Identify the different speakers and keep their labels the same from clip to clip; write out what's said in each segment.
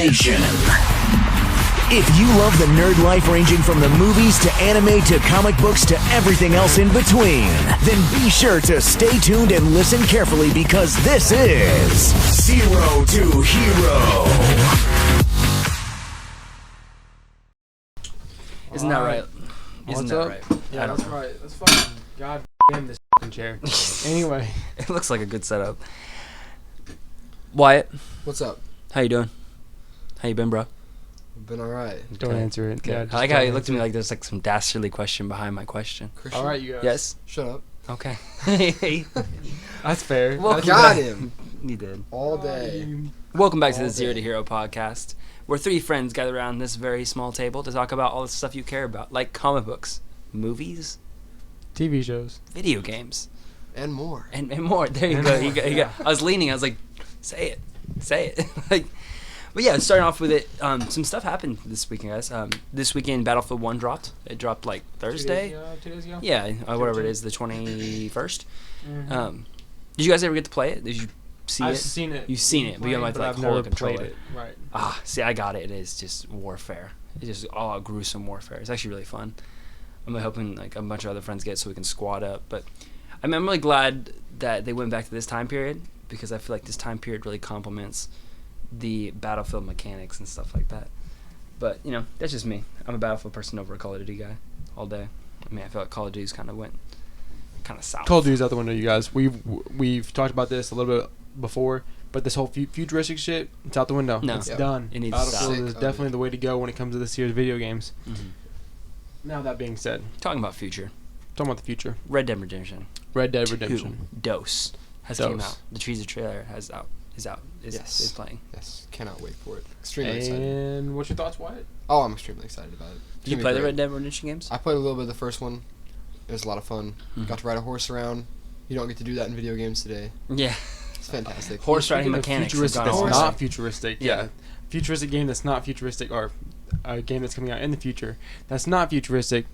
Speaker 1: Nation. If you love the nerd life ranging from the movies to anime to comic books to everything else in between, then be sure to stay tuned and listen carefully because this is Zero to Hero.
Speaker 2: Isn't that right? Isn't that right?
Speaker 3: Yeah, that's right. That's fucking god damn this chair. Anyway,
Speaker 2: It looks like a good setup. Wyatt,
Speaker 4: What's up?
Speaker 2: how you doing? How you been, bro?
Speaker 4: Been alright.
Speaker 3: don't answer it. Yeah,
Speaker 2: I like how you looked at me like there's like some dastardly question behind my question.
Speaker 4: Christian?
Speaker 3: All right, you guys.
Speaker 2: Yes?
Speaker 4: Shut up.
Speaker 2: Okay.
Speaker 3: That's fair.
Speaker 2: Well,
Speaker 4: Got him.
Speaker 2: You did.
Speaker 4: All day.
Speaker 2: Welcome back to
Speaker 4: All
Speaker 2: the Zero
Speaker 4: day.
Speaker 2: to Hero podcast, where three friends gather around this very small table to talk about all the stuff you care about, like comic books, movies,
Speaker 3: TV shows.
Speaker 2: video games,
Speaker 4: And more.
Speaker 2: and more. There you
Speaker 3: And
Speaker 2: go.
Speaker 3: more,
Speaker 2: You go.
Speaker 3: yeah.
Speaker 2: I was leaning. I was like, say it. Like, but yeah, starting off with it. Some stuff happened this weekend, guys. This weekend, Battlefield 1 dropped. It dropped like Thursday.
Speaker 3: 2 days ago?
Speaker 2: Yeah, whatever it is, the 21st.
Speaker 3: Mhm.
Speaker 2: Did you guys ever get to play it? Did you see
Speaker 3: I've
Speaker 2: it?
Speaker 3: seen it.
Speaker 2: You've seen it, but you haven't like
Speaker 3: I've
Speaker 2: hold
Speaker 3: never
Speaker 2: a controller.
Speaker 3: played it. Right.
Speaker 2: Ah, see, I got it. It is just warfare. It's just all out gruesome warfare. It's actually really fun. I'm hoping like a bunch of other friends get it so we can squad up. But I'm really glad that they went back to this time period because I feel like this time period really complements the Battlefield mechanics and stuff like that. But you know, that's just me. I'm a Battlefield person over a Call of Duty guy all day. I mean, I feel like Call of Duty's kind of south.
Speaker 3: Call of Duty's out the window, you guys. We've talked about this a little bit before, but this whole futuristic shit, it's out the window.
Speaker 2: No.
Speaker 3: It's
Speaker 4: Yep.
Speaker 3: done.
Speaker 2: It needs to stop.
Speaker 3: Battlefield is
Speaker 4: Sick of
Speaker 3: definitely
Speaker 4: it.
Speaker 3: the way to go when it comes to this year's video games.
Speaker 2: Mhm.
Speaker 3: Now that being said,
Speaker 2: Talking about future,
Speaker 3: talking about the future.
Speaker 2: Red Dead Redemption.
Speaker 3: Red Dead
Speaker 2: 2
Speaker 3: Redemption.
Speaker 2: Dose has
Speaker 3: Dose.
Speaker 2: came out. The teaser trailer is
Speaker 4: Yes.
Speaker 2: playing.
Speaker 4: Yes. Cannot wait for it. Extremely excited.
Speaker 3: And what's your thoughts, Wyatt?
Speaker 4: Oh, I'm extremely excited about it.
Speaker 2: Did you play the Red Dead Redemption games?
Speaker 4: I played a little bit of the first one. It was a lot of fun.
Speaker 2: Mhm.
Speaker 4: Got to ride a horse around. You don't get to do that in video games today.
Speaker 2: Yeah.
Speaker 4: It's fantastic.
Speaker 2: Horse riding
Speaker 3: Speaking of
Speaker 2: mechanics. have
Speaker 3: futuristic
Speaker 2: gone
Speaker 3: that's
Speaker 2: all
Speaker 3: not
Speaker 2: the way.
Speaker 3: futuristic.
Speaker 2: Yeah.
Speaker 3: Yeah. Futuristic game that's not futuristic, or a game that's coming out in the future that's not futuristic.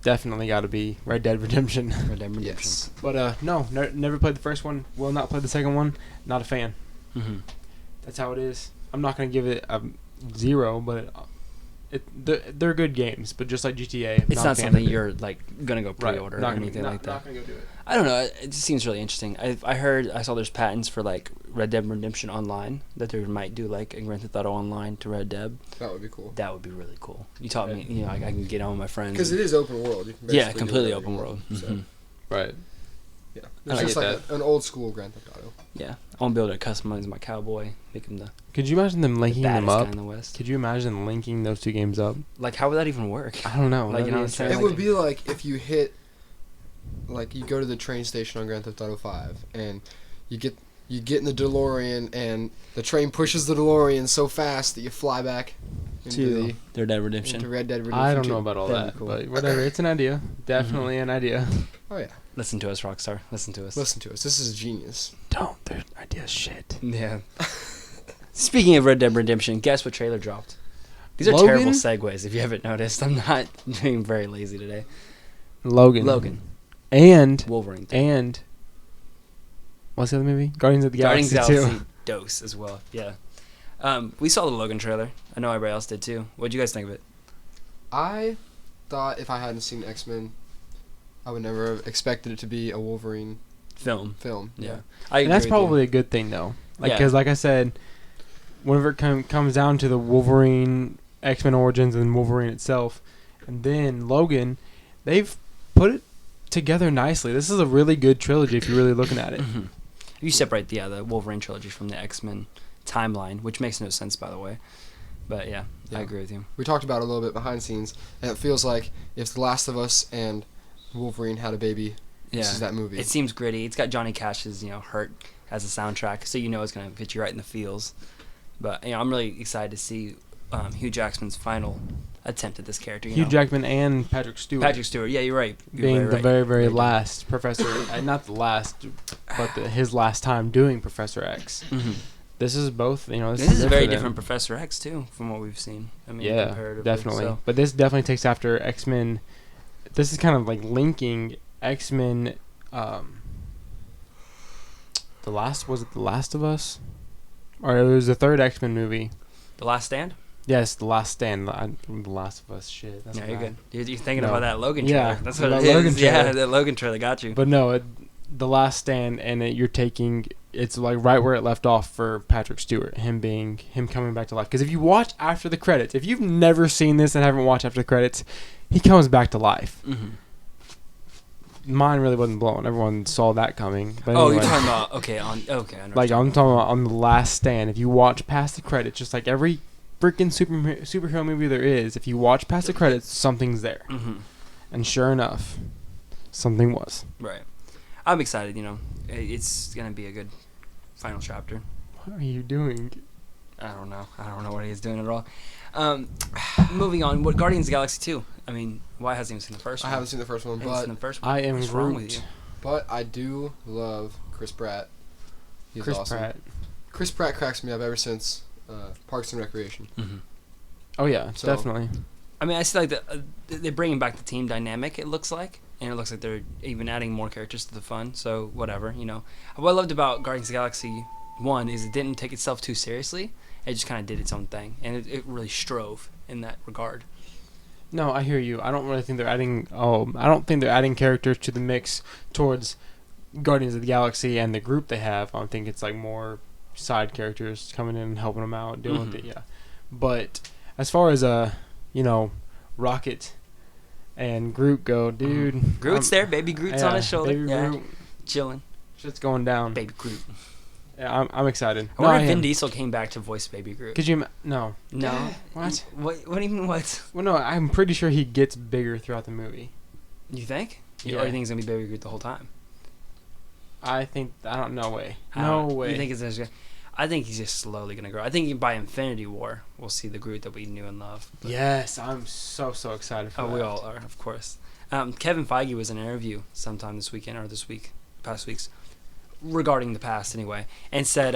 Speaker 3: Definitely got to be Red Dead Redemption.
Speaker 2: Red Dead Redemption.
Speaker 4: Yes.
Speaker 3: But no, never played the first one. Will not play the second one. Not a fan.
Speaker 2: Mm-hmm.
Speaker 3: That's how it is. I'm not gonna give it a 0, but they're good games. But just like GTA, I'm
Speaker 2: It's not
Speaker 3: a fan
Speaker 2: something
Speaker 3: of it.
Speaker 2: you're like gonna go
Speaker 3: Right.
Speaker 2: pre-order or
Speaker 3: Not gonna-
Speaker 2: anything
Speaker 3: not-
Speaker 2: like that.
Speaker 3: Not gonna go do it.
Speaker 2: I don't know. It just seems really interesting. I saw there's patents for like Red Dead Redemption Online that they might do like a Grand Theft Auto Online to Red Dead.
Speaker 4: That would be cool.
Speaker 2: That would be really cool. You taught me. You know, I can get on with my friends.
Speaker 4: Because it is open world. You can
Speaker 2: Yeah,
Speaker 4: basically do
Speaker 2: completely
Speaker 4: whatever you
Speaker 2: open
Speaker 4: want.
Speaker 2: world.
Speaker 4: So,
Speaker 2: Mhm.
Speaker 3: Right.
Speaker 4: yeah.
Speaker 3: I
Speaker 4: It's just
Speaker 3: get
Speaker 4: like an old school Grand Theft Auto.
Speaker 2: Yeah, I want to be able to customize my cowboy, make him the
Speaker 3: Could you imagine them linking them
Speaker 2: baddest guy
Speaker 3: up?
Speaker 2: in the West.
Speaker 3: Could you imagine linking those two games up?
Speaker 2: Like, how would that even work?
Speaker 3: I don't know.
Speaker 2: Like, you know what I'm saying?
Speaker 4: It
Speaker 2: like-
Speaker 4: would be like if you hit, like you go to the train station on Grand Theft Auto 5, and you get in the DeLorean, and the train pushes the DeLorean so fast that you fly back into
Speaker 2: Red Dead Redemption.
Speaker 4: into Red Dead Redemption.
Speaker 3: I don't
Speaker 4: 2.
Speaker 3: know about all
Speaker 2: That'd be
Speaker 3: that,
Speaker 2: cool.
Speaker 3: but whatever. It's an idea. Definitely an idea.
Speaker 4: Oh yeah,
Speaker 2: Listen to us, Rockstar. Listen to us.
Speaker 4: listen to us. This is genius.
Speaker 3: Don't. Their ideas shit.
Speaker 2: Yeah. Speaking of Red Dead Redemption, guess what trailer dropped? These are
Speaker 3: Logan?
Speaker 2: terrible segues. If you haven't noticed, I'm not being very lazy today.
Speaker 3: Logan. And
Speaker 2: Wolverine.
Speaker 3: and what's the other movie? Guardians of the
Speaker 2: Guardians
Speaker 3: Galaxy
Speaker 2: of the
Speaker 3: 2.
Speaker 2: Galaxy Dose as well. Yeah. We saw the Logan trailer. I know everybody else did too. What did you guys think of it?
Speaker 4: I thought if I hadn't seen X-Men, I would never have expected it to be a Wolverine
Speaker 2: Film.
Speaker 4: film.
Speaker 2: Yeah. I
Speaker 3: And that's
Speaker 2: agree with you.
Speaker 3: probably a good thing though. Like,
Speaker 2: Yeah.
Speaker 3: because like I said, whenever it comes down to the Wolverine X-Men Origins and Wolverine itself, and then Logan, they've put it together nicely. This is a really good trilogy if you're really looking at it.
Speaker 2: Mhm. You separate the Wolverine trilogy from the X-Men timeline, which makes no sense, by the way. But yeah, I
Speaker 4: Yeah.
Speaker 2: agree with you.
Speaker 4: We talked about it a little bit behind scenes, and it feels like if The Last of Us and Wolverine had a baby, this is that movie.
Speaker 2: It seems gritty. It's got Johnny Cash's, Hurt as a soundtrack, so you know it's going to fit you right in the feels. But, I'm really excited to see Hugh Jackman's final attempt at this character.
Speaker 3: Hugh Jackman and Patrick Stewart.
Speaker 2: Patrick Stewart, yeah, you're right. You're
Speaker 3: being
Speaker 2: very
Speaker 3: the
Speaker 2: right.
Speaker 3: very, very
Speaker 2: Very
Speaker 3: last Professor, not the last, but his last time doing Professor X.
Speaker 2: Mhm.
Speaker 3: This is both,
Speaker 2: This is a
Speaker 3: it
Speaker 2: very
Speaker 3: for them.
Speaker 2: different Professor X, too, from what we've seen. I mean,
Speaker 3: Yeah,
Speaker 2: comparatively,
Speaker 3: definitely.
Speaker 2: so.
Speaker 3: But this definitely takes after X-Men. This is kind of like linking X-Men. Was it The Last of Us? Or it was the third X-Men movie.
Speaker 2: The Last Stand?
Speaker 3: Yes, The Last Stand. The Last of Us. Shit. That's
Speaker 2: Yeah, you're
Speaker 3: bad.
Speaker 2: good. You're thinking
Speaker 3: No.
Speaker 2: about that Logan trailer.
Speaker 3: Yeah,
Speaker 2: That's what
Speaker 3: that
Speaker 2: it is.
Speaker 3: Logan
Speaker 2: Yeah,
Speaker 3: trailer.
Speaker 2: that Logan trailer got you.
Speaker 3: But no, The Last Stand, and you're taking it's like right where it left off for Patrick Stewart, him coming back to life. Because if you watch after the credits, if you've never seen this and haven't watched after the credits, he comes back to life.
Speaker 2: Mm-hmm.
Speaker 3: Mine really wasn't blown. Everyone saw that coming. But
Speaker 2: Oh,
Speaker 3: anyway,
Speaker 2: you're talking about okay, I know
Speaker 3: like
Speaker 2: what you're
Speaker 3: I'm
Speaker 2: talking
Speaker 3: talking about on The Last Stand. If you watch past the credits, just like every freaking superhero movie there is, if you watch past the credits, something's there.
Speaker 2: Mm-hmm.
Speaker 3: And sure enough, something was.
Speaker 2: Right. I'm excited. It's gonna be a good final chapter.
Speaker 3: What are you doing?
Speaker 2: I don't know what he's doing at all. Moving on. What Guardians of the Galaxy 2? I mean, why hasn't even seen the first one?
Speaker 4: I haven't seen the first one,
Speaker 2: Haven't seen
Speaker 4: but
Speaker 2: the first one?
Speaker 3: I am
Speaker 2: What's wrong with
Speaker 3: Groot.
Speaker 2: you?
Speaker 4: but I do love Chris Pratt. He's
Speaker 3: Chris
Speaker 4: awesome.
Speaker 3: Pratt.
Speaker 4: Chris Pratt cracks me up ever since Parks and Recreation.
Speaker 2: Mm-hmm.
Speaker 3: Oh yeah,
Speaker 4: So-
Speaker 3: definitely.
Speaker 2: I mean, I see like they're bringing back the team dynamic. It looks like, and it looks like they're even adding more characters to the fun. So whatever. What I loved about Guardians of the Galaxy 1 is it didn't take itself too seriously. It just kind of did its own thing, and it really strove in that regard.
Speaker 3: No, I hear you. I don't really think they're adding. I don't think they're adding characters to the mix towards Guardians of the Galaxy and the group they have. I think it's like more side characters coming in and helping them out, dealing with it. Yeah, but as far as Rocket and Groot go, dude.
Speaker 2: Groot's there, baby Groot's on his shoulder.
Speaker 3: Baby
Speaker 2: Yeah,
Speaker 3: Groot,
Speaker 2: chilling.
Speaker 3: shit's going down.
Speaker 2: Baby Groot.
Speaker 3: Yeah, I'm excited.
Speaker 2: I wonder
Speaker 3: No,
Speaker 2: if Vin
Speaker 3: am.
Speaker 2: Diesel came back to voice Baby Groot.
Speaker 3: Could you? No.
Speaker 2: No.
Speaker 3: What?
Speaker 2: What do you mean? What?
Speaker 3: Well, no. I'm pretty sure he gets bigger throughout the movie.
Speaker 2: You think?
Speaker 3: Yeah.
Speaker 2: Or you think it's gonna be Baby Groot the whole time?
Speaker 3: I think. I don't. No way.
Speaker 2: I
Speaker 3: No
Speaker 2: don't know.
Speaker 3: way.
Speaker 2: You think it's just? I think he's just slowly gonna grow. I think by Infinity War we'll see the Groot that we knew and loved. But-
Speaker 3: Yes, I'm so excited for that.
Speaker 2: Oh, we all are, of course. Kevin Feige was in an interview sometime this weekend or this week, past weeks, regarding the past anyway, and said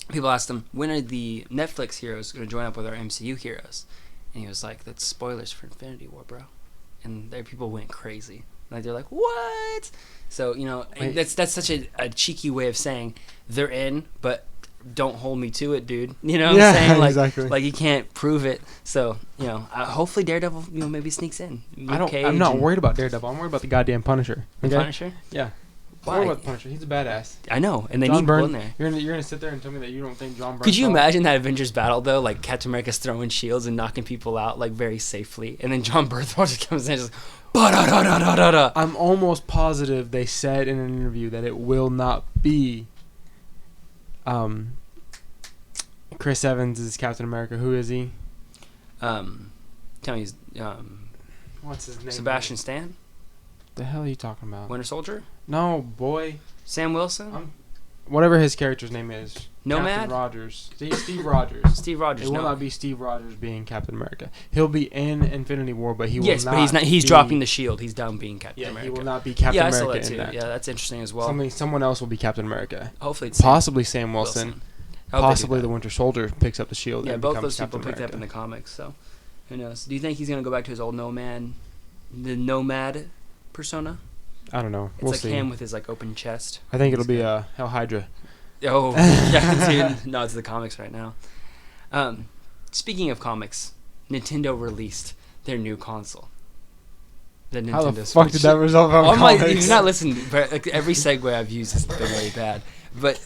Speaker 2: people asked him, when are the Netflix heroes going to join up with our MCU heroes? And he was like, that's spoilers for Infinity War, bro. And there people went crazy. Like they're like, what? So
Speaker 3: Wait.
Speaker 2: that's such a cheeky way of saying they're in, but don't hold me to it, dude. You know what
Speaker 3: Yeah,
Speaker 2: I'm saying? Like,
Speaker 3: exactly.
Speaker 2: like you can't prove it. So hopefully Daredevil maybe sneaks in. Luke Cage
Speaker 3: I'm not
Speaker 2: and
Speaker 3: worried about Daredevil. I'm worried about the goddamn Punisher.
Speaker 2: the
Speaker 3: Okay?
Speaker 2: Punisher.
Speaker 3: Yeah.
Speaker 2: Why?
Speaker 3: I'm worried about the Punisher. He's a badass.
Speaker 2: I know, and they
Speaker 3: John
Speaker 2: need
Speaker 3: Byrne,
Speaker 2: people in there.
Speaker 3: You're gonna sit there and tell me that you don't think John Byrne.
Speaker 2: Could you imagine that Avengers battle though? Like Captain America's throwing shields and knocking people out like very safely, and then John Berthwell just comes in and just ba-da-da-da-da-da-da.
Speaker 3: I'm almost positive they said in an interview that it will not be Chris Evans is Captain America. Who is he?
Speaker 2: Tell me, he's
Speaker 3: What's his name?
Speaker 2: Sebastian Stan,
Speaker 3: The hell are you talking about?
Speaker 2: Winter Soldier,
Speaker 3: No, boy.
Speaker 2: Sam Wilson,
Speaker 3: Whatever his character's name is.
Speaker 2: Nomad?
Speaker 3: Captain Rogers. Steve Rogers.
Speaker 2: Steve Rogers.
Speaker 3: It will
Speaker 2: No.
Speaker 3: not be Steve Rogers being Captain America. He'll be in Infinity War, but he will
Speaker 2: Yes,
Speaker 3: not.
Speaker 2: but he's not. He's
Speaker 3: be-
Speaker 2: dropping the shield. He's done being Captain
Speaker 3: Yeah,
Speaker 2: America.
Speaker 3: he will not be Captain
Speaker 2: yeah, I saw
Speaker 3: America
Speaker 2: that too.
Speaker 3: in that.
Speaker 2: Yeah, that's interesting as well.
Speaker 3: Someone else will be Captain America.
Speaker 2: Hopefully, it's
Speaker 3: Possibly Sam Wilson.
Speaker 2: I hope they do
Speaker 3: Possibly
Speaker 2: that.
Speaker 3: the Winter Soldier picks up the shield.
Speaker 2: Yeah,
Speaker 3: and
Speaker 2: both
Speaker 3: becomes
Speaker 2: those people
Speaker 3: Captain
Speaker 2: picked up in the
Speaker 3: America.
Speaker 2: comics. So, who knows? Do you think he's gonna go back to his old the nomad persona?
Speaker 3: I don't know.
Speaker 2: It's
Speaker 3: We'll
Speaker 2: like
Speaker 3: see.
Speaker 2: him with his like open chest.
Speaker 3: I think it'll be Hell Hydra.
Speaker 2: Oh, yeah, dude. No, it's the comics right now. Speaking of comics, Nintendo released their new console. The Nintendo
Speaker 3: How the
Speaker 2: Switch.
Speaker 3: fuck did that result on
Speaker 2: Oh my!
Speaker 3: comics?
Speaker 2: You're not listening. But like, every segue I've used has been really bad. But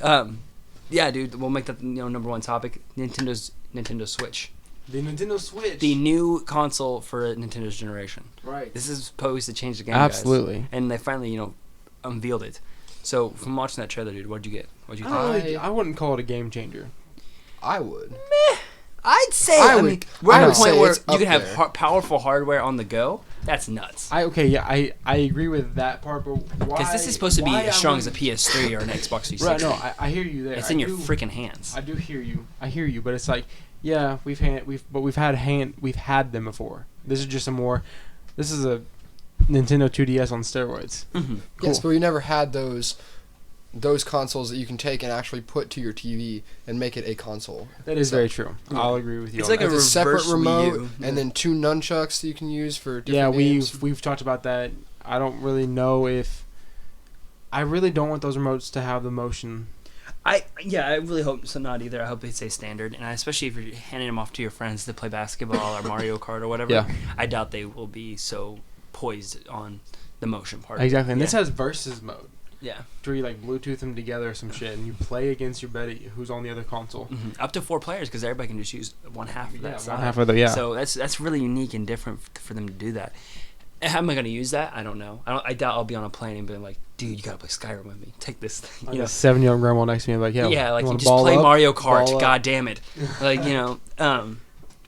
Speaker 2: yeah, dude, we'll make that number one topic. Nintendo Switch,
Speaker 3: The Nintendo Switch.
Speaker 2: the new console for Nintendo's generation.
Speaker 3: right.
Speaker 2: This is supposed to change the game,
Speaker 3: Absolutely.
Speaker 2: guys. And they finally, unveiled it. So from watching that trailer, dude, what'd you get? What'd you
Speaker 3: I,
Speaker 2: think?
Speaker 3: I wouldn't call it a game changer.
Speaker 4: I would.
Speaker 2: I'd say.
Speaker 4: I
Speaker 2: I
Speaker 4: would-
Speaker 2: mean, we're at
Speaker 4: I
Speaker 2: a
Speaker 4: would
Speaker 2: point
Speaker 4: say
Speaker 2: where
Speaker 4: it's
Speaker 2: you
Speaker 4: up
Speaker 2: can have
Speaker 4: there.
Speaker 2: powerful hardware on the go. That's nuts.
Speaker 3: I agree with that part, but why?
Speaker 2: Because this is supposed to be
Speaker 3: why
Speaker 2: as
Speaker 3: I
Speaker 2: strong as a
Speaker 3: wouldn't-
Speaker 2: PS3 or an Xbox 360.
Speaker 3: Right, no, I hear you there.
Speaker 2: it's in
Speaker 3: I
Speaker 2: your
Speaker 3: do-
Speaker 2: freaking hands.
Speaker 3: I do hear you, but it's like, yeah, we've had them before. This is a Nintendo 2DS on steroids.
Speaker 2: Mm-hmm.
Speaker 4: Yes,
Speaker 3: Cool.
Speaker 4: but we never had those consoles that you can take and actually put to your TV and make it a console.
Speaker 3: That is
Speaker 4: So-
Speaker 3: very true. I'll agree with you.
Speaker 2: It's
Speaker 3: on
Speaker 2: like
Speaker 3: that.
Speaker 2: a
Speaker 4: With a separate
Speaker 2: reverse Wii
Speaker 4: remote
Speaker 2: U.
Speaker 4: and then 2 nunchucks that you can use for different
Speaker 3: yeah,
Speaker 4: games.
Speaker 3: we've talked about that. I don't really know if I really don't want those remotes to have the motion
Speaker 2: I really hope so. Not either. I hope they stay standard, and especially if you're handing them off to your friends to play basketball or Mario Kart or whatever.
Speaker 3: Yeah.
Speaker 2: I doubt they will be so poised on the motion part.
Speaker 3: Exactly, and this
Speaker 2: Yeah.
Speaker 3: has versus mode.
Speaker 2: Yeah.
Speaker 3: Where you like Bluetooth them together or some shit, and you play against your buddy who's on the other console.
Speaker 2: Up to 4 players because everybody can just use one half of that side.
Speaker 3: One half of the
Speaker 2: So that's really unique and different for them to do that. How am I going to use that? I don't know. I doubt I'll be on a plane and be like, dude, you got to play Skyrim with me. Take this thing.
Speaker 3: Like a 7-year-old grandma next to me, like,
Speaker 2: Yeah, like you just
Speaker 3: ball
Speaker 2: play
Speaker 3: up?
Speaker 2: Mario
Speaker 3: Ball
Speaker 2: Kart.
Speaker 3: up.
Speaker 2: God damn it. Like,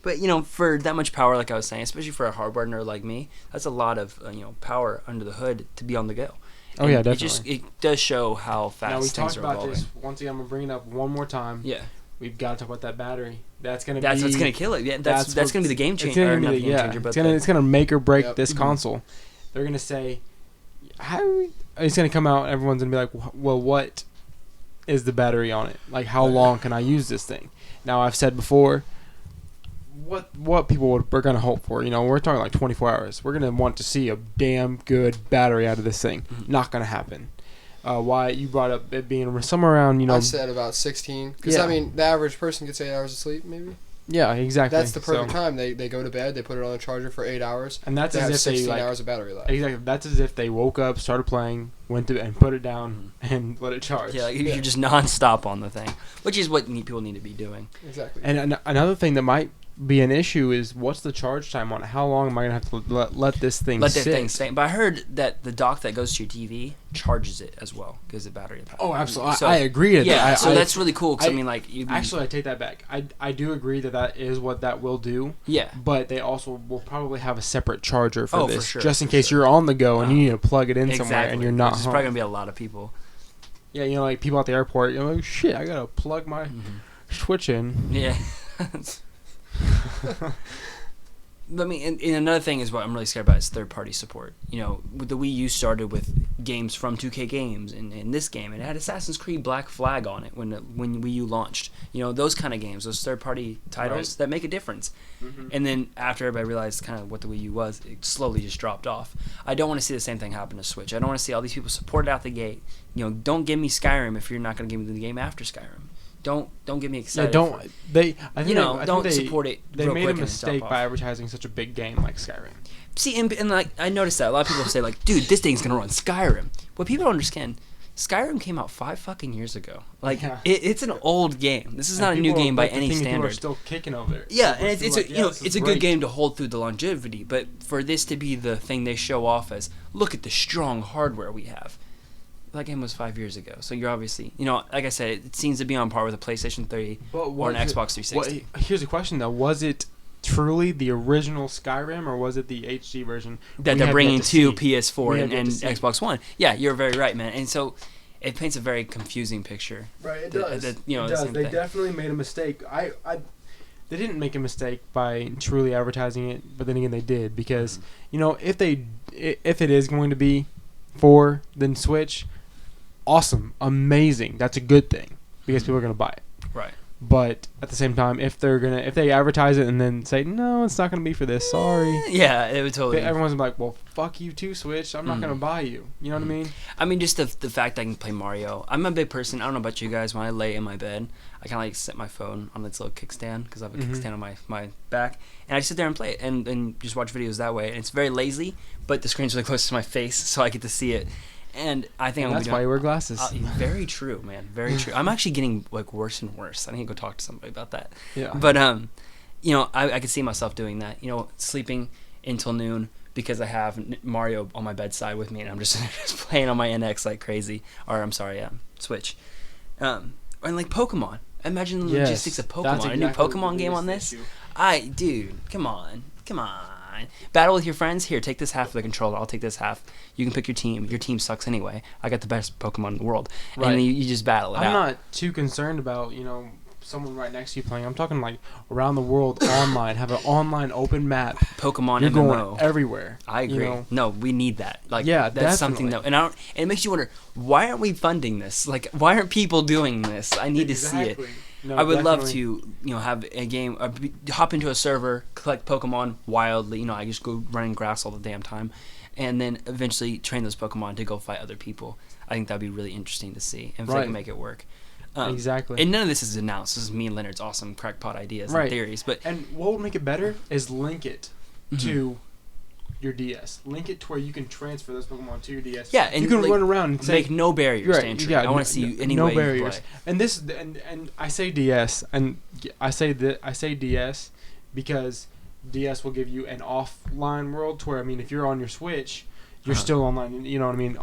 Speaker 2: but, for that much power, like I was saying, especially for a hardware nerd like me, that's a lot of, power under the hood to be on the go.
Speaker 3: Oh, yeah,
Speaker 2: And
Speaker 3: definitely.
Speaker 2: It does show how fast
Speaker 3: Now, we
Speaker 2: things
Speaker 3: talked
Speaker 2: are
Speaker 3: about
Speaker 2: evolving.
Speaker 3: this. Once again, I'm going to bring it up one more time.
Speaker 2: Yeah.
Speaker 3: We've got to talk about that battery. That's going to
Speaker 2: That's
Speaker 3: be...
Speaker 2: what's going to kill it. Yeah, that's going to be the game changer.
Speaker 3: It's
Speaker 2: Or
Speaker 3: going to
Speaker 2: not
Speaker 3: be
Speaker 2: the
Speaker 3: the,
Speaker 2: game
Speaker 3: yeah,
Speaker 2: changer, but
Speaker 3: it's going to make or break
Speaker 4: Yep.
Speaker 3: this console. They're going to say, how... It's going to come out, everyone's going to be like, well, what is the battery on it? Like, how long can I use this thing? Now, I've said before, what people we're going to hope for, we're talking like 24 hours. We're going to want to see a damn good battery out of this thing. Not going to happen. Why you brought up it being somewhere around,
Speaker 4: I said about 16. Because,
Speaker 3: Yeah.
Speaker 4: I mean, the average person gets 8 hours of sleep, maybe.
Speaker 3: Yeah, exactly.
Speaker 4: That's the perfect
Speaker 3: So-
Speaker 4: time. They go to bed, they put it on a charger for 8 hours.
Speaker 3: And that's
Speaker 4: They
Speaker 3: as
Speaker 4: have
Speaker 3: if they
Speaker 4: 16
Speaker 3: like
Speaker 4: hours of battery life.
Speaker 3: exactly. That's as if they woke up, started playing, went to and put it down and let it charge.
Speaker 2: Yeah, like
Speaker 4: Yeah.
Speaker 2: you're just nonstop on the thing, which is what people need to be doing.
Speaker 4: Exactly.
Speaker 3: And another thing that might be an issue is what's the charge time on it? How long am I gonna have to let this thing
Speaker 2: Let
Speaker 3: sit?
Speaker 2: that thing stay. But I heard that the dock that goes to your TV charges it as well because the battery.
Speaker 3: Oh, absolutely.
Speaker 2: So-
Speaker 3: I agree with
Speaker 2: Yeah,
Speaker 3: that.
Speaker 2: so
Speaker 3: I,
Speaker 2: that's really cool. Because I
Speaker 3: I-
Speaker 2: mean, like you.
Speaker 3: actually I take that back. I do agree that is what that will do.
Speaker 2: Yeah.
Speaker 3: But they also will probably have a separate charger for
Speaker 2: Oh, for
Speaker 3: this,
Speaker 2: sure,
Speaker 3: just in
Speaker 2: for
Speaker 3: case
Speaker 2: sure.
Speaker 3: you're on the go and you
Speaker 2: Uh-huh.
Speaker 3: need to plug it in somewhere
Speaker 2: Exactly.
Speaker 3: and you're not
Speaker 2: There's
Speaker 3: home.
Speaker 2: probably gonna be a lot of people.
Speaker 3: Yeah, like people at the airport. You're like, shit, I gotta plug my Switch in.
Speaker 2: Yeah. But I mean, and another thing is what I'm really scared about is third-party support. With the Wii U started with games from 2K Games, and in this game, it had Assassin's Creed Black Flag on it when Wii U launched. Those kind of games, those third-party titles that make a difference. And then after everybody realized kind of what the Wii U was, it slowly just dropped off. I don't want to see the same thing happen to Switch. I don't want to see all these people support it out the gate. Don't give me Skyrim if you're not going to give me the game after Skyrim. Don't get me excited.
Speaker 3: Yeah,
Speaker 2: for it.
Speaker 3: I think
Speaker 2: don't
Speaker 3: they
Speaker 2: support it.
Speaker 3: They
Speaker 2: real
Speaker 3: made
Speaker 2: quick
Speaker 3: a
Speaker 2: and stop
Speaker 3: mistake
Speaker 2: off.
Speaker 3: by advertising such a big game like Skyrim.
Speaker 2: See, and like I noticed that a lot of people say like, "Dude, this thing's gonna run Skyrim." What people don't understand, Skyrim came out 5 fucking years ago. Like
Speaker 3: Yeah.
Speaker 2: it's an old game. This is not a new game by any
Speaker 3: People are
Speaker 2: standard.
Speaker 3: still kicking over it.
Speaker 2: Yeah,
Speaker 3: People
Speaker 2: and
Speaker 3: feel
Speaker 2: it's
Speaker 3: like,
Speaker 2: a
Speaker 3: yeah, this is
Speaker 2: it's a good
Speaker 3: great.
Speaker 2: game to hold through the longevity. But for this to be the thing they show off as, look at the strong hardware we have. That game was 5 years ago, so you're obviously, like I said, it seems to be on par with a PlayStation 3 or an Xbox 360.
Speaker 3: Here's a question though: was it truly the original Skyrim, or was it the HD version
Speaker 2: That
Speaker 3: we
Speaker 2: they're
Speaker 3: have
Speaker 2: bringing
Speaker 3: yet
Speaker 2: to
Speaker 3: see?
Speaker 2: PS4
Speaker 3: We have
Speaker 2: and,
Speaker 3: yet
Speaker 2: and
Speaker 3: to see.
Speaker 2: Xbox One. Yeah, you're very right, man. And so it paints a very confusing picture.
Speaker 4: Right, it
Speaker 2: The-
Speaker 4: does.
Speaker 2: the-
Speaker 3: It
Speaker 2: the
Speaker 3: does.
Speaker 2: same
Speaker 3: They
Speaker 2: thing.
Speaker 3: definitely made a mistake. They didn't make a mistake by truly advertising it, but then again they did because if it is going to be for the Switch, awesome, amazing, that's a good thing because people are going to buy it.
Speaker 2: Right.
Speaker 3: But at the same time, if they advertise it and then say no, it's not going to be for this, sorry,
Speaker 2: Yeah, it would totally.
Speaker 3: everyone's like, well, fuck you too, Switch. I'm not going to buy you. You know what I mean?
Speaker 2: I mean, just the fact I can play Mario. I'm a big person. I don't know about you guys. When I lay in my bed, I kind of like set my phone on its little kickstand because I have a kickstand on my back, and I sit there and play it and just watch videos that way. And it's very lazy, but the screen's really close to my face, so I get to see it. And I think
Speaker 3: And
Speaker 2: I'm
Speaker 3: that's why you wear glasses.
Speaker 2: Very true, man. Very true. I'm actually getting like worse and worse. I need to go talk to somebody about that.
Speaker 3: Yeah.
Speaker 2: But I could see myself doing that. Sleeping until noon because I have Mario on my bedside with me, and I'm just playing on my NX like crazy. Or I'm sorry, Switch. And like Pokemon. Imagine the
Speaker 3: Yes,
Speaker 2: logistics of Pokemon.
Speaker 3: that's
Speaker 2: A new
Speaker 3: exactly
Speaker 2: Pokemon
Speaker 3: the
Speaker 2: game on
Speaker 3: biggest
Speaker 2: this.
Speaker 3: issue.
Speaker 2: Dude, come on. Battle with your friends. Here, take this half of the controller. I'll take this half. You can pick your team. Your team sucks anyway. I got the best Pokemon in the world.
Speaker 3: Right.
Speaker 2: And then you just battle it
Speaker 3: I'm
Speaker 2: out.
Speaker 3: not too concerned about someone right next to you playing. I'm talking like around the world online. Have an online open map.
Speaker 2: Pokemon
Speaker 3: You're
Speaker 2: MMO.
Speaker 3: going everywhere.
Speaker 2: I agree. No, we need that. Like,
Speaker 3: Yeah,
Speaker 2: that's something
Speaker 3: definitely.
Speaker 2: that, and it makes you wonder, why aren't we funding this? Like, why aren't people doing this? I need to see it.
Speaker 3: No,
Speaker 2: I would love
Speaker 3: definitely.
Speaker 2: to, have a game, hop into a server, collect Pokemon wildly. I just go running grass all the damn time, and then eventually train those Pokemon to go fight other people. I think that'd be really interesting to see, and if they
Speaker 3: Right.
Speaker 2: can make it work.
Speaker 3: Exactly.
Speaker 2: And none of this is announced. This is me and Leonard's awesome crackpot ideas and theories. But
Speaker 3: and what would make it better is link it to your DS. Link it to where you can transfer those Pokemon to your DS.
Speaker 2: Yeah, and
Speaker 3: you can run around and say,
Speaker 2: make no barriers to entry. I want to see you any way
Speaker 3: barriers.
Speaker 2: you play.
Speaker 3: And this and I say DS and I say DS because DS will give you an offline world to where, I mean, if you're on your Switch, you're still online. You know what I mean?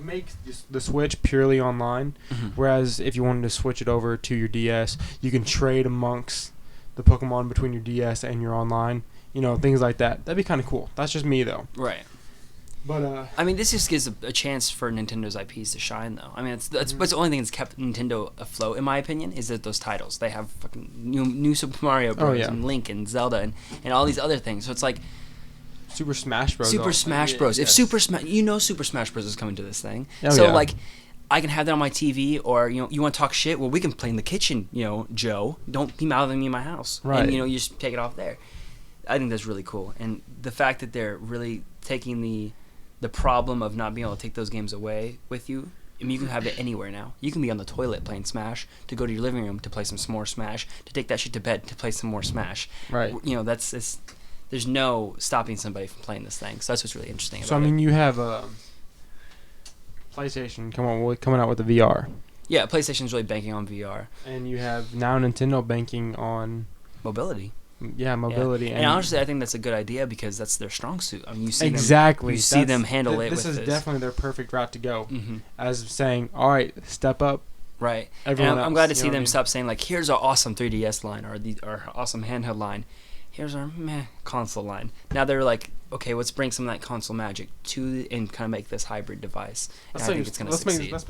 Speaker 3: Make the Switch purely online. Whereas if you wanted to switch it over to your DS, you can trade amongst the Pokemon between your DS and your online. You know, things like that. That'd be kind of cool. That's just me, though.
Speaker 2: Right.
Speaker 3: But
Speaker 2: I mean, this just gives a chance for Nintendo's IPs to shine, though. I mean, that's the only thing that's kept Nintendo afloat, in my opinion, is that those titles. They have fucking new Super Mario Bros. And Link and Zelda and all these other things. So it's like
Speaker 3: Super Smash Bros.
Speaker 2: Super Smash Bros. If Super Smash Bros. Is coming to this thing.
Speaker 3: Oh,
Speaker 2: so
Speaker 3: yeah.
Speaker 2: like, I can have that on my TV, or you want to talk shit. Well, we can play in the kitchen. Joe, don't be mouthing me in my house.
Speaker 3: Right.
Speaker 2: And you just take it off there. I think that's really cool, and the fact that they're really taking the problem of not being able to take those games away with you. I mean, you can have it anywhere now. You can be on the toilet playing Smash, to go to your living room to play some more Smash, to take that shit to bed to play some more Smash.
Speaker 3: Right.
Speaker 2: There's no stopping somebody from playing this thing. So that's what's really interesting about it.
Speaker 3: So I mean, you have PlayStation coming out with the VR.
Speaker 2: Yeah, PlayStation's really banking on VR.
Speaker 3: And you have now Nintendo banking on
Speaker 2: mobility.
Speaker 3: Yeah, mobility.
Speaker 2: Yeah. And honestly, I think that's a good idea because that's their strong suit. I mean, you see
Speaker 3: exactly.
Speaker 2: them, you see them handle it with this.
Speaker 3: This is definitely their perfect route to go.
Speaker 2: Mm-hmm.
Speaker 3: As saying, all right, step up.
Speaker 2: Right.
Speaker 3: Everyone
Speaker 2: and I'm glad to
Speaker 3: else,
Speaker 2: see
Speaker 3: you know
Speaker 2: them
Speaker 3: what I mean?
Speaker 2: stop saying, like, here's our awesome 3DS line or our awesome handheld line. Here's our meh console line. Now they're like, okay, let's bring some of that console magic to and kind of make this hybrid device. And I think it's going to succeed.
Speaker 3: Let's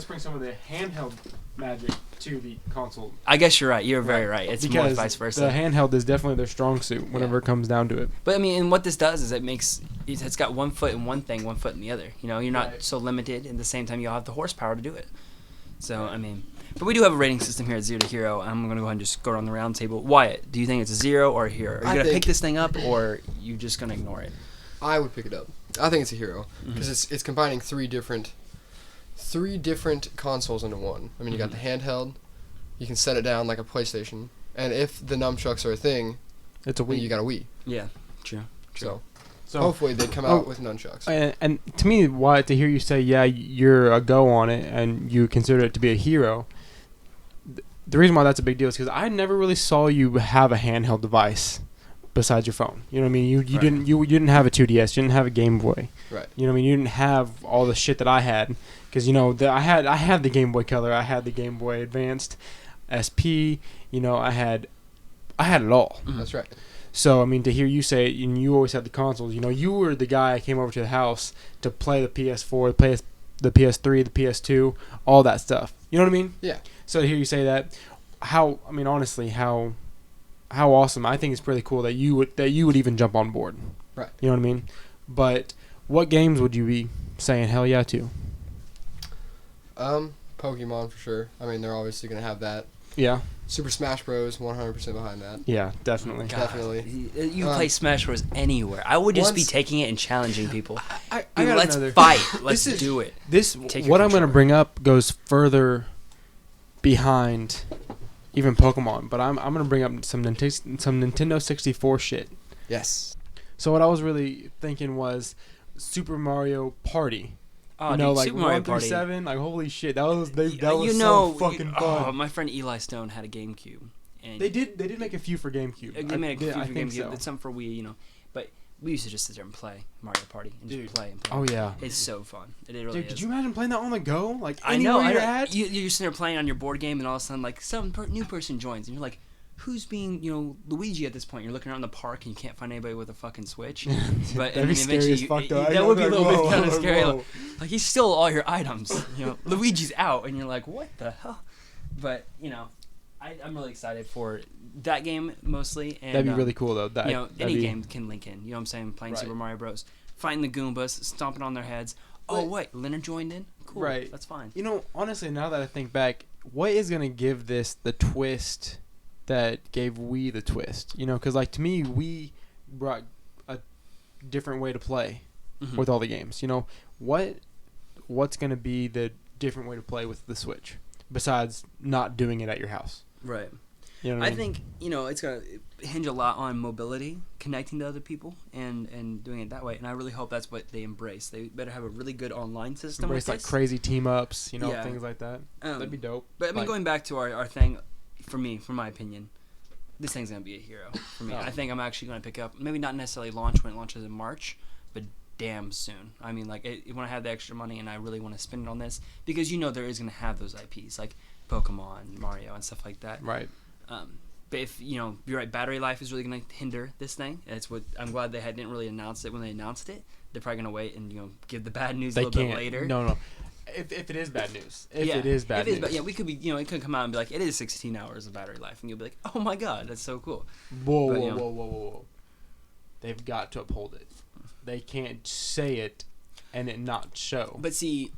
Speaker 3: bring some of the handheld magic to the console.
Speaker 2: I guess you're right. You're very right. It's
Speaker 3: because
Speaker 2: more vice versa.
Speaker 3: The handheld is definitely their strong suit whenever it comes down to it.
Speaker 2: But I mean, and what this does is it's got one foot in one thing, one foot in the other. You're not so limited. At the same time, you'll have the horsepower to do it. So, I mean, but we do have a rating system here at 0 to hero. I'm going to go ahead and just go around the round table. Wyatt, do you think it's a 0 or a hero? Are you going to pick this thing up or are you just going to ignore it?
Speaker 4: I would pick it up. I think it's a hero because it's combining three different consoles into one. I mean, you got the handheld. You can set it down like a PlayStation, and if the nunchucks are a thing,
Speaker 3: it's a Wii.
Speaker 4: then you got a Wii.
Speaker 2: Yeah, true.
Speaker 4: So hopefully they come out with nunchucks.
Speaker 3: And to me, Wyatt, to hear you say, yeah, you're a go on it, and you consider it to be a hero, the reason why that's a big deal is because I never really saw you have a handheld device besides your phone. You know what I mean? You didn't have a 2DS, you didn't have a Game Boy.
Speaker 4: Right.
Speaker 3: You know what I mean? You didn't have all the shit that I had because I had the Game Boy Color, I had the Game Boy Advanced, SP. I had it all.
Speaker 4: That's right.
Speaker 3: So I mean, to hear you say it, and you always had the consoles. You were the guy I came over to the house to play the PS4, play the PS3, the PS2, all that stuff. You know what I mean?
Speaker 4: Yeah.
Speaker 3: So to hear you say that, honestly, how awesome! I think it's pretty cool that you would even jump on board.
Speaker 4: Right.
Speaker 3: You know what I mean? But what games would you be saying hell yeah to?
Speaker 4: Pokemon for sure. I mean, they're obviously gonna have that.
Speaker 3: Yeah.
Speaker 4: Super Smash Bros. 100% behind that.
Speaker 3: Yeah, definitely.
Speaker 2: God,
Speaker 4: Definitely.
Speaker 2: You play Smash Bros. Anywhere. I would just be
Speaker 4: once-
Speaker 2: taking it and challenging people.
Speaker 3: I
Speaker 2: Dude,
Speaker 3: got
Speaker 2: let's
Speaker 3: another.
Speaker 2: fight. Let's do it. Take your
Speaker 3: What I'm going to
Speaker 2: controller.
Speaker 3: bring up goes further behind even Pokemon, but I'm going to bring up some Nintendo 64 shit.
Speaker 4: Yes.
Speaker 3: So what I was really thinking was Super Mario Party.
Speaker 2: Oh,
Speaker 3: Like
Speaker 2: Super Mario
Speaker 3: 1 through
Speaker 2: Party.
Speaker 3: 7, like holy shit, that was
Speaker 2: You
Speaker 3: so fucking fun.
Speaker 2: Oh, my friend Eli Stone had a GameCube. And
Speaker 3: They did make a few for GameCube.
Speaker 2: They made a few
Speaker 3: I
Speaker 2: for
Speaker 3: think
Speaker 2: GameCube.
Speaker 3: so.
Speaker 2: Did some for Wii, But we used to just sit there and play Mario Party and
Speaker 3: Dude.
Speaker 2: just play and play.
Speaker 3: Oh yeah.
Speaker 2: It's so fun. It really
Speaker 3: Dude,
Speaker 2: is.
Speaker 3: did you imagine playing that on the go? Like
Speaker 2: I know.
Speaker 3: anywhere you're at?
Speaker 2: You're sitting there playing on your board game, and all of a sudden, like some new person joins, and you're like, "Who's being, Luigi at this point?" You're looking around the park, and you can't find anybody with a fucking Switch. But
Speaker 3: That'd be scary as fuck, though.
Speaker 2: that would be a little bit
Speaker 3: Whoa,
Speaker 2: kind of scary.
Speaker 3: whoa.
Speaker 2: Like he stole all your items. Luigi's out, and you're like, "What the hell?" But I'm really excited for that game mostly. And,
Speaker 3: That'd be really cool though.
Speaker 2: Any game can link in. You know what I'm saying? Playing
Speaker 3: Right.
Speaker 2: Super Mario Bros. Fighting the Goombas, stomping on their heads. Oh, wait, Leonard joined in? Cool.
Speaker 3: Right.
Speaker 2: That's fine.
Speaker 3: Honestly, now that I think back, what is going to give this the twist that gave Wii the twist? Because, to me, Wii brought a different way to play with all the games. What's going to be the different way to play with the Switch? besides not doing it at your house.
Speaker 2: Right.
Speaker 3: You know what
Speaker 2: I
Speaker 3: mean?
Speaker 2: think, it's going to hinge a lot on mobility, connecting to other people, and doing it that way. And I really hope that's what they embrace. They better have a really good online system.
Speaker 3: Embrace
Speaker 2: with
Speaker 3: like
Speaker 2: this.
Speaker 3: crazy team ups,
Speaker 2: Yeah.
Speaker 3: things like that. That'd be dope.
Speaker 2: But I mean,
Speaker 3: Like-
Speaker 2: going back to our thing, for my opinion, this thing's going to be a hero for me.
Speaker 3: Oh.
Speaker 2: I think I'm actually going to pick up, maybe not necessarily launch when it launches in March, but damn soon. I mean, like, when I have the extra money and I really want to spend it on this, because there is going to have those IPs, like Pokemon, Mario, and stuff like that.
Speaker 3: Right.
Speaker 2: But if you're right, battery life is really going to hinder this thing. That's what I'm glad they didn't really announce it when they announced it. They're probably going to wait and give the bad news
Speaker 3: They
Speaker 2: a little
Speaker 3: can't.
Speaker 2: bit later.
Speaker 3: No. If it is bad news. If
Speaker 2: Yeah,
Speaker 3: it is bad news.
Speaker 2: we could be, it could come out and be like, it is 16 hours of battery life, and you'll be like, oh my god, that's so cool.
Speaker 3: Whoa. They've got to uphold it. They can't say it and it not show.
Speaker 2: But see,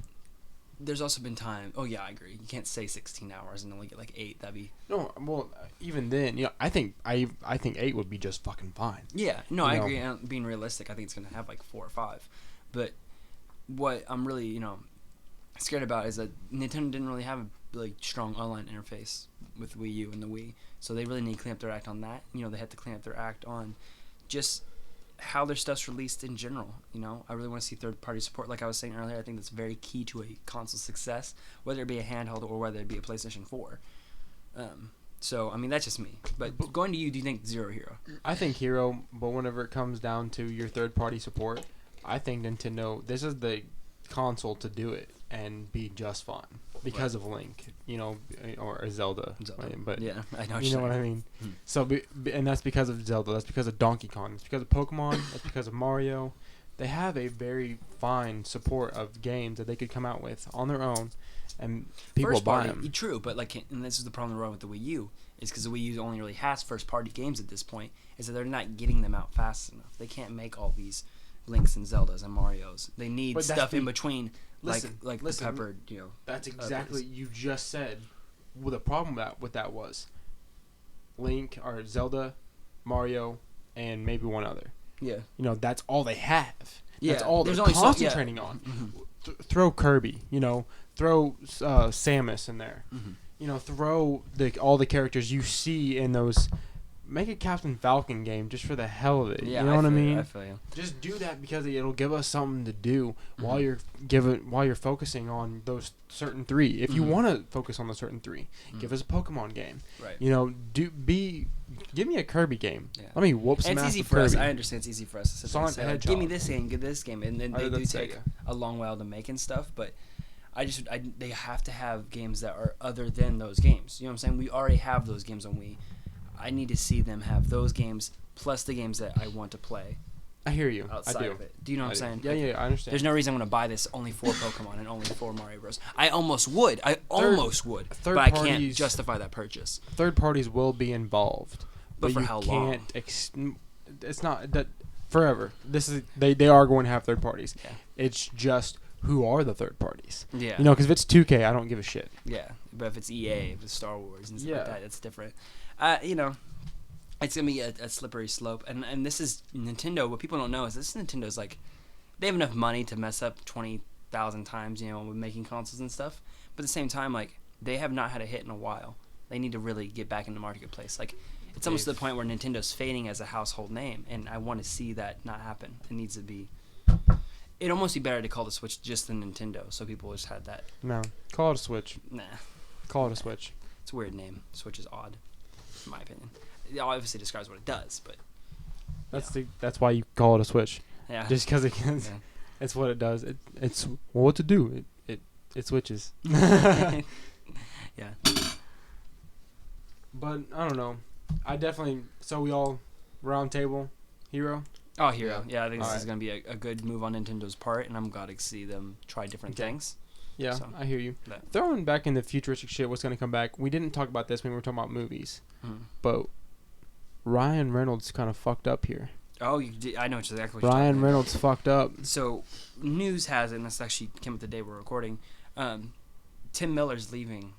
Speaker 2: there's also been time. Oh yeah, I agree. You can't say 16 hours and only get like 8. That'd be.
Speaker 3: No, well, even then, I think 8 would be just fucking fine.
Speaker 2: Yeah, no, I
Speaker 3: You know.
Speaker 2: agree. And being realistic, I think it's gonna have like 4 or 5. But what I'm really, scared about is that Nintendo didn't really have a really strong online interface with Wii U and the Wii, so they really need to clean up their act on that. They have to clean up their act on just how their stuff's released in general. I really want to see third-party support. Like I was saying earlier, I think that's very key to a console success, whether it be a handheld or whether it be a PlayStation 4. So, I mean, that's just me. But going to you, do you think Zero Hero?
Speaker 3: I think Hero, but whenever it comes down to your third-party support, I think Nintendo, this is the console to do it and be just fine because of Link, or Zelda. But
Speaker 2: yeah, I know.
Speaker 3: you know what I mean. So, and that's because of Zelda. That's because of Donkey Kong. It's because of Pokemon. That's because of Mario. They have a very fine support of games that they could come out with on their own, and people
Speaker 2: First
Speaker 3: buy
Speaker 2: party,
Speaker 3: them.
Speaker 2: true, but and this is the problem wrong with the Wii U, is because the Wii U only really has first party games at this point, is that they're not getting them out fast enough. They can't make all these Links and Zeldas and Marios. They need
Speaker 3: But that's
Speaker 2: stuff in between,
Speaker 3: listen,
Speaker 2: like
Speaker 3: listen,
Speaker 2: the peppered,
Speaker 3: That's exactly you just said. Well, the problem with that was Link or Zelda, Mario, and maybe one other.
Speaker 2: Yeah.
Speaker 3: That's all they have.
Speaker 2: Yeah,
Speaker 3: That's all
Speaker 2: there's
Speaker 3: they're
Speaker 2: only
Speaker 3: concentrating on. Throw Kirby, throw Samus in there. Throw all the characters you see in those. Make a Captain Falcon game just for the hell of it.
Speaker 2: Yeah,
Speaker 3: you know what I mean?
Speaker 2: I feel you.
Speaker 3: Just do that because it'll give us something to do while you're focusing on those certain 3. If you want to focus on the certain 3, give us a Pokemon game.
Speaker 2: Right.
Speaker 3: Give me a Kirby game.
Speaker 2: Yeah.
Speaker 3: Let me whoop some
Speaker 2: And it's
Speaker 3: ass
Speaker 2: easy
Speaker 3: with
Speaker 2: for us.
Speaker 3: Kirby.
Speaker 2: I understand it's easy for us to sit there
Speaker 3: Sonic
Speaker 2: and say,
Speaker 3: the
Speaker 2: like, give me
Speaker 3: Hedgehog.
Speaker 2: this game, give this game, and then
Speaker 3: Other
Speaker 2: they
Speaker 3: than
Speaker 2: do take
Speaker 3: Sega.
Speaker 2: a long while to make and stuff. But they have to have games that are other than those games. You know what I'm saying? We already have those games on Wii. I need to see them have those games plus the games that I want to play
Speaker 3: I hear you.
Speaker 2: outside
Speaker 3: I do.
Speaker 2: of it. Do you know what I'm saying?
Speaker 3: Yeah, I understand.
Speaker 2: There's no reason I'm going to buy this only 4 Pokemon and only 4 Mario Bros. I almost would, but
Speaker 3: third
Speaker 2: I can't
Speaker 3: parties-
Speaker 2: justify that purchase.
Speaker 3: Third parties will be involved,
Speaker 2: But for
Speaker 3: you
Speaker 2: how
Speaker 3: can't
Speaker 2: long?
Speaker 3: It's not that forever. This is they are going to have third parties.
Speaker 2: Yeah.
Speaker 3: It's just who are the third parties?
Speaker 2: Yeah.
Speaker 3: Because if it's 2K, I don't give a shit.
Speaker 2: Yeah, but if it's EA, if it's Star Wars and stuff
Speaker 3: Yeah.
Speaker 2: like that, it's different. It's gonna be a slippery slope, and this is Nintendo. What people don't know is this Nintendo's like, they have enough money to mess up 20,000 times, with making consoles and stuff. But at the same time, like, they have not had a hit in a while. They need to really get back in the marketplace. Like, it's almost to the point where Nintendo's fading as a household name, and I want to see that not happen. It needs to be. It'd almost be better to call the Switch just the Nintendo, so people just had that.
Speaker 3: No, call it a Switch.
Speaker 2: Nah,
Speaker 3: Call it a Switch.
Speaker 2: it's a weird name. Switch is odd, in my opinion. It obviously describes what it does, but
Speaker 3: That's why you call it a Switch.
Speaker 2: yeah,
Speaker 3: Just because
Speaker 2: yeah.
Speaker 3: it's what it does. It's what to do. It switches.
Speaker 2: Yeah.
Speaker 3: But I don't know. I definitely. So we all round table hero.
Speaker 2: Oh, Hero. Yeah, I think this
Speaker 3: Alright.
Speaker 2: is going to be a good move on Nintendo's part, and I'm glad to see them try different
Speaker 3: Okay.
Speaker 2: things.
Speaker 3: Yeah,
Speaker 2: So,
Speaker 3: I hear you.
Speaker 2: that-
Speaker 3: Throwing back in the futuristic shit, what's going to come back? We didn't talk about this when we were talking about movies, but Ryan Reynolds kind of fucked up here.
Speaker 2: Oh, I know exactly what you're
Speaker 3: Ryan
Speaker 2: talking about.
Speaker 3: Reynolds fucked up.
Speaker 2: So, news has it, and this actually came up the day we're recording, Tim Miller's leaving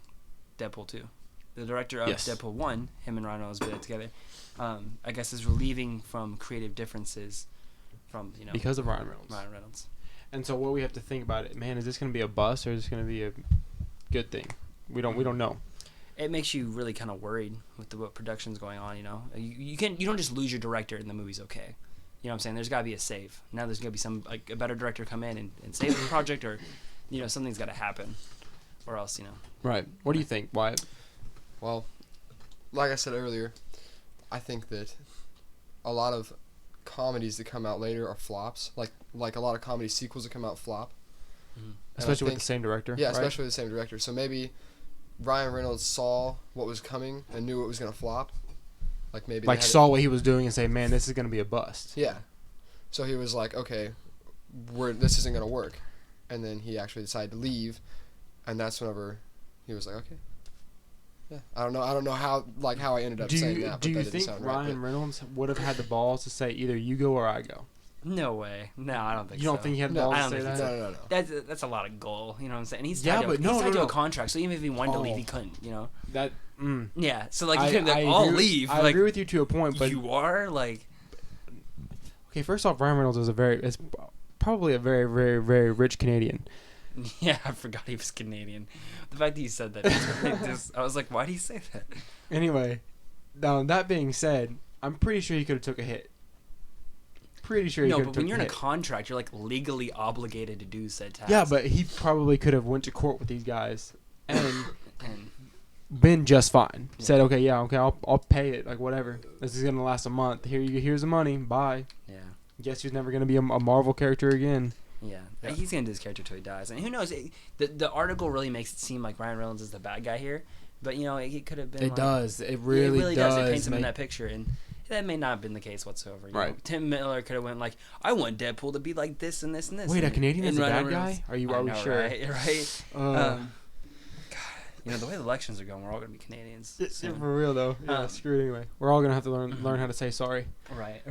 Speaker 2: Deadpool 2. The director of
Speaker 3: Yes.
Speaker 2: Deadpool 1, him and Ryan Reynolds did it together, I guess is relieving from creative differences from,
Speaker 3: Because of Ryan Reynolds.
Speaker 2: Ryan Reynolds.
Speaker 3: And so what we have to think about it, man, is this going to be a bust or is this going to be a good thing? We don't know.
Speaker 2: It makes you really kind of worried with what production's going on. You don't just lose your director and the movie's okay. You know what I'm saying? There's got to be a save. Now there's going to be a better director come in and save the project, or something's got to happen, or else.
Speaker 3: Right. What do you think, Wyatt?
Speaker 4: Well, like I said earlier, I think that a lot of comedies that come out later are flops. Like a lot of comedy sequels that come out flop.
Speaker 3: Mm-hmm. Especially with the same director.
Speaker 4: Yeah,
Speaker 3: right?
Speaker 4: especially with the same director. So maybe Ryan Reynolds saw what was coming and knew it was going to flop. Like maybe
Speaker 3: saw what he was doing and say, man, this is going to be a bust.
Speaker 4: Yeah. So he was like, okay, this isn't going to work. And then he actually decided to leave, and that's whenever he was like, okay. Yeah. I don't know how I ended up saying that.
Speaker 3: Do
Speaker 4: but
Speaker 3: you
Speaker 4: that
Speaker 3: think
Speaker 4: sound
Speaker 3: Ryan
Speaker 4: right,
Speaker 3: Reynolds would have had the balls to say either you go or I go?
Speaker 2: No way. No, I don't think so.
Speaker 3: You don't think he had the balls to say that?
Speaker 4: No.
Speaker 2: That's a lot of goal. You know what I'm saying? And he's
Speaker 3: Yeah,
Speaker 2: tied
Speaker 3: but
Speaker 2: he's
Speaker 3: no,
Speaker 2: tied
Speaker 3: no,
Speaker 2: to
Speaker 3: no.
Speaker 2: a contract, so even if he wanted to leave, he couldn't. Yeah. So he couldn't be like, I'll leave.
Speaker 3: I agree with you to a point, but
Speaker 2: you are like.
Speaker 3: Okay, first off, Ryan Reynolds is probably a very, very, very rich Canadian.
Speaker 2: Yeah, I forgot he was Canadian. The fact that you said that, I was like, why do you say that?
Speaker 3: Anyway, now that being said, I'm pretty sure he could have took a hit. Pretty sure he could have took a hit. No, but
Speaker 2: when you're in a contract, you're like legally obligated to do said task.
Speaker 3: Yeah, but he probably could have went to court with these guys and been just fine. Yeah. Said, okay, I'll pay it, like whatever. This is gonna last a month. Here's the money. Bye.
Speaker 2: Yeah.
Speaker 3: Guess he's never gonna be a Marvel character again.
Speaker 2: Yeah, he's gonna do this character till he dies, and who knows? The article really makes it seem like Ryan Reynolds is the bad guy here, but it could have been.
Speaker 3: It does. It really does.
Speaker 2: It paints him in that picture, and that may not have been the case whatsoever. Right. Tim Miller could have went like, I want Deadpool to be like this and this and this.
Speaker 3: Wait, a Canadian is a bad
Speaker 2: Reynolds,
Speaker 3: guy? Are we sure?
Speaker 2: Right. God, the way the elections are going, we're all gonna be Canadians.
Speaker 3: For real though. Yeah. Screw it anyway. We're all gonna have to learn how to say sorry.
Speaker 2: Right.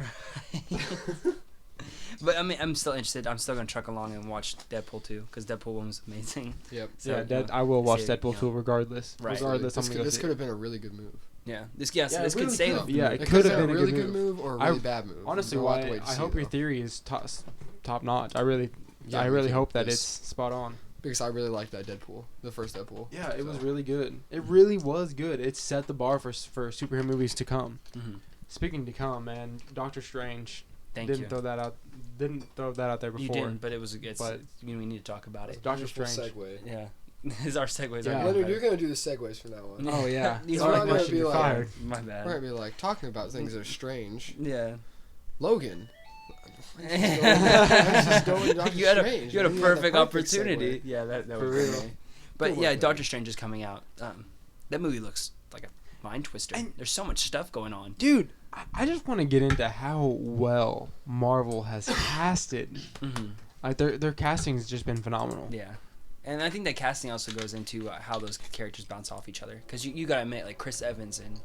Speaker 2: But I mean, I'm still interested. I'm still gonna truck along and watch Deadpool 2 because Deadpool 1 was amazing.
Speaker 4: Yep.
Speaker 3: So, I will watch Deadpool 2 regardless.
Speaker 2: Right.
Speaker 3: Regardless,
Speaker 4: this could have been a really good move.
Speaker 2: Yeah. This could save.
Speaker 3: Yeah, it could have been a
Speaker 4: really
Speaker 3: good
Speaker 4: move or a really bad move.
Speaker 3: Honestly, I hope your theory is top notch. I really hope that it's spot on.
Speaker 4: Because I really liked that Deadpool, the first Deadpool.
Speaker 3: Yeah, it was really good. It really was good. It set the bar for superhero movies to come. Mm-hmm. Speaking to come, man, Doctor Strange. Didn't throw that out there before.
Speaker 2: You didn't, but we need to talk about it.
Speaker 3: Doctor Strange.
Speaker 4: Segue.
Speaker 2: Yeah. Is our segues
Speaker 4: are Leonard, you're going to do the segues from now on.
Speaker 3: Oh, yeah.
Speaker 4: We're not going to be
Speaker 3: fired.
Speaker 2: My bad.
Speaker 4: We're going to be like talking about things that are strange.
Speaker 2: Yeah.
Speaker 4: Logan.
Speaker 2: You had a perfect opportunity.
Speaker 4: Segue.
Speaker 2: Yeah, that was real. But yeah, Doctor Strange is coming out. That movie looks like a mind twister. And there's so much stuff going on.
Speaker 3: Dude, I just want to get into how well Marvel has casted. Mm-hmm. Like their casting has just been phenomenal.
Speaker 2: Yeah. And I think that casting also goes into how those characters bounce off each other. Because you got to admit, like Chris Evans and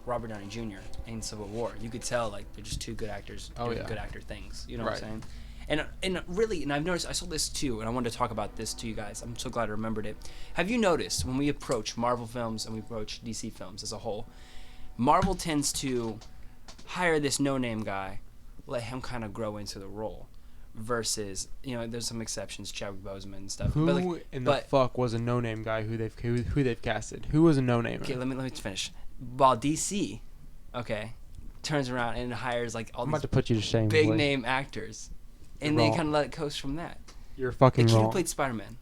Speaker 2: Robert Downey Jr. in Civil War, you could tell like they're just two good actors doing good actor things. You know what I'm saying? And really, and I've noticed, I saw this too, and I wanted to talk about this to you guys. I'm so glad I remembered it. Have you noticed when we approach Marvel films and we approach DC films as a whole, Marvel tends to hire this no-name guy, let him kind of grow into the role. Versus, there's some exceptions, Chadwick Boseman and stuff.
Speaker 3: Who in the fuck was a no-name guy who they've casted? Who was a no-namer?
Speaker 2: Okay, let me finish. While DC, turns around and hires like all these
Speaker 3: to put you to shame,
Speaker 2: big name actors, and they kind of let it coast from that.
Speaker 3: You're fucking wrong.
Speaker 2: Who played Spider-Man?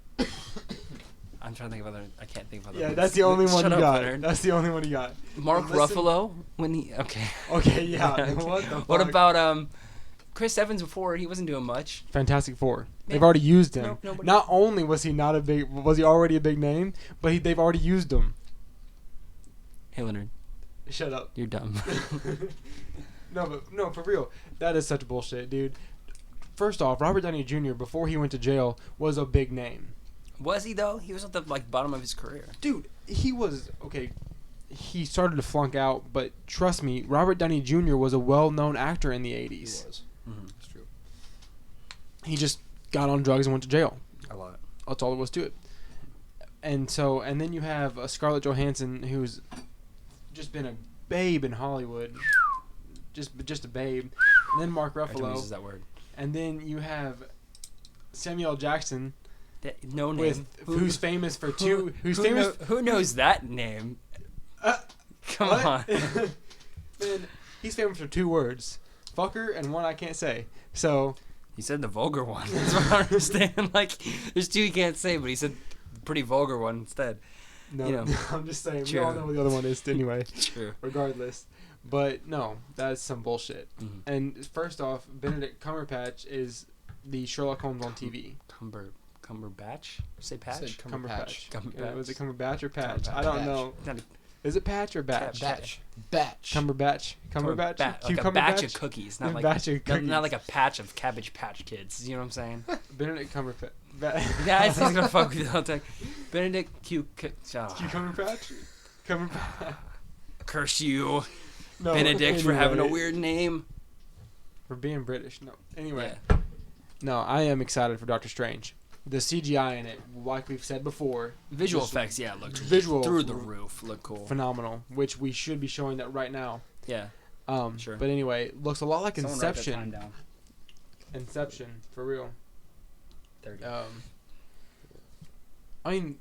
Speaker 2: I'm trying to think of other. I can't think of other.
Speaker 3: Yeah,
Speaker 2: ones.
Speaker 3: that's the only one you got.
Speaker 2: Leonard.
Speaker 3: That's the only one you got.
Speaker 2: Mark Ruffalo when he. Okay.
Speaker 3: Okay, yeah.
Speaker 2: Okay.
Speaker 3: What the fuck?
Speaker 2: What about Chris Evans before? He wasn't doing much.
Speaker 3: Fantastic Four. They've already used him.
Speaker 2: No,
Speaker 3: not only was he already a big name, but they've already used him.
Speaker 2: Hey Leonard.
Speaker 3: Shut up.
Speaker 2: You're dumb.
Speaker 3: No, for real. That is such bullshit, dude. First off, Robert Downey Jr. before he went to jail was a big name.
Speaker 2: Was he though? He was at the bottom of his career.
Speaker 3: Dude, he was okay. He started to flunk out, but trust me, Robert Downey Jr. was a well-known actor in the 80s.
Speaker 4: He was. Mm-hmm. That's true.
Speaker 3: He just got on drugs and went to jail.
Speaker 2: A lot.
Speaker 3: That's all there was to it. And then you have Scarlett Johansson, who's just been a babe in Hollywood, just a babe. And then Mark Ruffalo.
Speaker 2: Uses that word.
Speaker 3: And then you have Samuel L. Jackson,
Speaker 2: No name.
Speaker 3: Who's famous for two? Who's famous?
Speaker 2: Who knows that name? Come
Speaker 3: what?
Speaker 2: on.
Speaker 3: Man, he's famous for 2 words, fucker, and one I can't say. So
Speaker 2: He said the vulgar one. That's what I understand. Like, there's 2 he can't say, but he said pretty vulgar one instead.
Speaker 3: no,
Speaker 2: You know.
Speaker 3: I'm just saying.
Speaker 2: True.
Speaker 3: We all know what the other one is anyway.
Speaker 2: True.
Speaker 3: Regardless, but no, that's some bullshit.
Speaker 2: Mhm.
Speaker 3: And first off, Benedict Cumberbatch is the Sherlock Holmes on TV.
Speaker 2: Cumberbatch? Say Patch?
Speaker 4: Said Cumberbatch.
Speaker 2: Cumberbatch.
Speaker 3: Was it Cumberbatch or Patch?
Speaker 2: Cumberbatch.
Speaker 3: I don't know.
Speaker 2: Not a
Speaker 3: Is it Patch or Batch?
Speaker 4: Batch. Batch.
Speaker 3: Cumberbatch. Cumberbatch.
Speaker 2: like a batch of cookies, not
Speaker 3: A
Speaker 2: like
Speaker 3: batch of cookies.
Speaker 2: not like a patch of Cabbage Patch Kids. You know what I'm saying?
Speaker 3: Benedict Cumberbatch.
Speaker 2: Yeah, he's gonna fuck with you all the time. Benedict
Speaker 3: Cumberbatch. Cumberbatch.
Speaker 2: Curse you,
Speaker 3: No,
Speaker 2: Benedict, for having a
Speaker 3: anyway.
Speaker 2: weird name.
Speaker 3: For being British. No. Anyway.
Speaker 2: Yeah.
Speaker 3: No, I am excited for Doctor Strange. The CGI in it, like we've said before,
Speaker 2: Visual
Speaker 3: just
Speaker 2: effects, yeah, looked
Speaker 3: visual
Speaker 2: through the roof. Look cool.
Speaker 3: phenomenal, which we should be showing that right now.
Speaker 2: Yeah. Sure.
Speaker 3: But anyway, looks a lot like
Speaker 2: Someone write that time
Speaker 3: Inception.
Speaker 2: down.
Speaker 3: Inception, for real.
Speaker 2: There we go.
Speaker 3: I mean,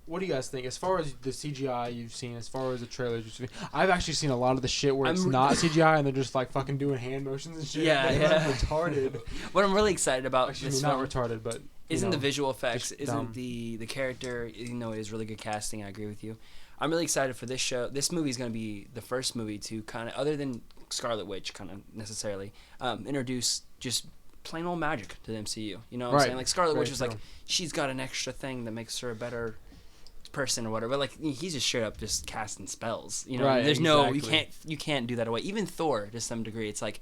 Speaker 3: what do you guys think? As far as the CGI you've seen, as far as the trailers you've seen, I've actually seen a lot of the shit where it's not CGI and they're just like fucking doing hand motions and shit.
Speaker 2: Yeah,
Speaker 3: They're,
Speaker 2: yeah.
Speaker 3: like, retarded.
Speaker 2: What I'm really excited about
Speaker 3: Actually,
Speaker 2: this
Speaker 3: not
Speaker 2: film
Speaker 3: retarded, but
Speaker 2: isn't the visual effects,
Speaker 3: just dumb.
Speaker 2: isn't the character, even though it is really good casting, I agree with you. I'm really excited for this show. This movie is going to be the first movie to kind of, other than Scarlet Witch, kind of necessarily, introduce just plain old magic to the MCU. You know what I'm
Speaker 3: Right.
Speaker 2: saying? Like Scarlet
Speaker 3: Very
Speaker 2: Witch was
Speaker 3: true.
Speaker 2: like, she's got an extra thing that makes her a better person or whatever. But like he's just straight up just casting spells. You know,
Speaker 3: Right,
Speaker 2: there's
Speaker 3: exactly.
Speaker 2: you can't do that away. Even Thor, to some degree, it's like,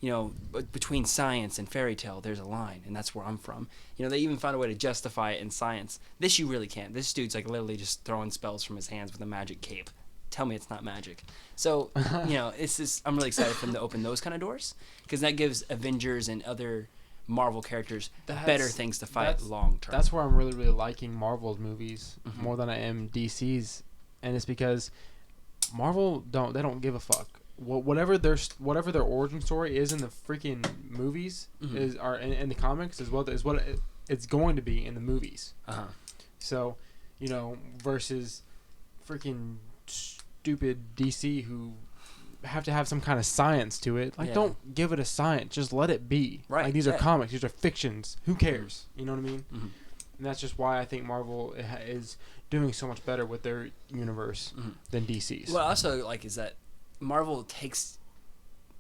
Speaker 2: you know, between science and fairy tale, there's a line, and that's where I'm from. You know, they even found a way to justify it in science. This you really can't. This dude's like literally just throwing spells from his hands with a magic cape. Tell me it's not magic. So, you know, it's just, I'm really excited for them to open those kind of doors, because that gives Avengers and other Marvel characters better things to fight long term.
Speaker 3: That's where I'm really, really liking Marvel's movies
Speaker 2: Mhm.
Speaker 3: more than I am DC's, and it's because Marvel don't give a fuck. Whatever their origin story is in the freaking movies
Speaker 2: Mhm.
Speaker 3: are in the comics is what it's going to be in the movies.
Speaker 2: Uh-huh.
Speaker 3: So, you know, versus freaking stupid DC who have to have some kind of science to it. Like,
Speaker 2: Yeah.
Speaker 3: don't give it a science. Just let it be.
Speaker 2: Right,
Speaker 3: Like, these are
Speaker 2: yeah.
Speaker 3: comics. These are fictions. Who cares? You know what I mean?
Speaker 2: Mhm.
Speaker 3: And that's just why I think Marvel is doing so much better with their universe
Speaker 2: Mhm.
Speaker 3: than DC's.
Speaker 2: What I also like is that Marvel takes,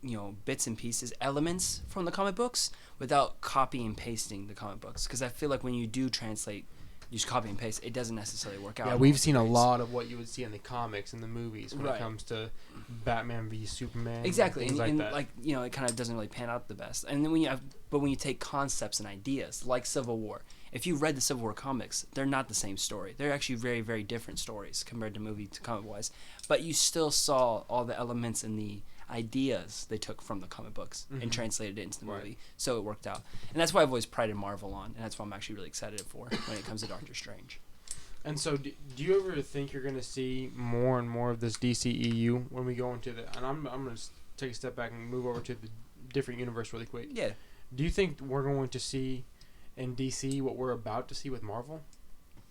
Speaker 2: you know, bits and pieces, elements from the comic books without copy and pasting the comic books. Because I feel like when you do translate, you just copy and paste, it doesn't necessarily work out.
Speaker 3: Yeah,
Speaker 2: in
Speaker 3: we've
Speaker 2: most
Speaker 3: seen a
Speaker 2: ways.
Speaker 3: lot of what you would see in the comics and the movies when
Speaker 2: Right.
Speaker 3: it comes to Batman v Superman.
Speaker 2: Exactly,
Speaker 3: and things
Speaker 2: and
Speaker 3: that.
Speaker 2: like, you know, it kind of doesn't really pan out the best. And then when you take concepts and ideas like Civil War, if you read the Civil War comics, they're not the same story. They're actually very, very different stories compared to movie to comic wise. But you still saw all the elements and the ideas they took from the comic books
Speaker 3: Mhm.
Speaker 2: and translated it into the
Speaker 3: Right.
Speaker 2: movie, so it worked out. And that's why I've always prided Marvel on, and that's why I'm actually really excited for when it comes to Doctor Strange.
Speaker 3: And so, do you ever think you're going to see more and more of this DCEU when we go into the... And I'm going to take a step back and move over to the different universe really quick.
Speaker 2: Yeah.
Speaker 3: Do you think we're going to see in DC what we're about to see with Marvel?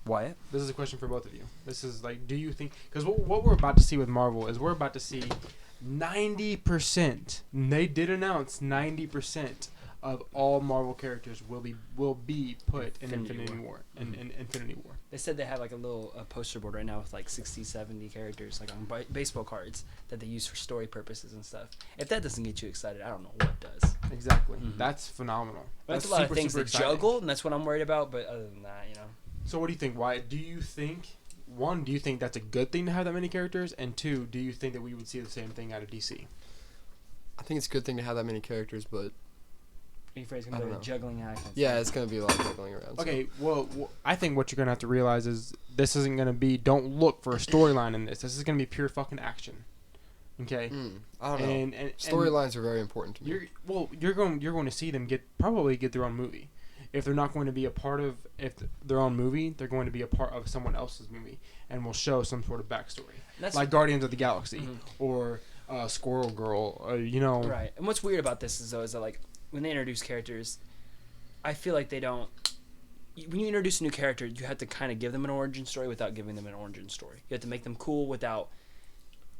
Speaker 2: Wyatt?
Speaker 3: This is a question for both of you. This is like, do you think... Because what we're about to see with Marvel is we're about to see 90%. They did announce 90% of all Marvel characters will be put in Infinity War. In Infinity War.
Speaker 2: They said they have like a little poster board right now with like 60, 70 characters like on baseball cards that they use for story purposes and stuff. If that doesn't get you excited, I don't know what does.
Speaker 3: Exactly.
Speaker 2: Mhm.
Speaker 3: That's phenomenal.
Speaker 2: That's a lot of things to
Speaker 3: exciting.
Speaker 2: juggle, and that's what I'm worried about. But other than that, you know.
Speaker 3: So what do you think? Why do you think? One, do you think that's a good thing to have that many characters? And two, do you think that we would see the same thing out of DC?
Speaker 4: I think it's a good thing to have that many characters, but
Speaker 2: Are you afraid it's
Speaker 4: I
Speaker 2: gonna be
Speaker 4: don't
Speaker 2: like a
Speaker 4: know.
Speaker 2: juggling act?
Speaker 4: yeah, it's gonna be a lot of juggling around. so-
Speaker 3: Okay, well, I think what you're gonna have to realize is this isn't gonna be. Don't look for a storyline in this. This is gonna be pure fucking action. Okay.
Speaker 4: I don't know.
Speaker 3: And
Speaker 4: Storylines are very important to me.
Speaker 3: you're going to see them probably get their own movie. If they're not going to be a part of their own movie, they're going to be a part of someone else's movie and will show some sort of backstory,
Speaker 2: That's
Speaker 3: like Guardians of the Galaxy
Speaker 2: Mhm.
Speaker 3: or Squirrel Girl. You know,
Speaker 2: right. And what's weird about this is though is that like when they introduce characters, I feel like they don't. when you introduce a new character, you have to kind of give them an origin story without giving them an origin story. You have to make them cool without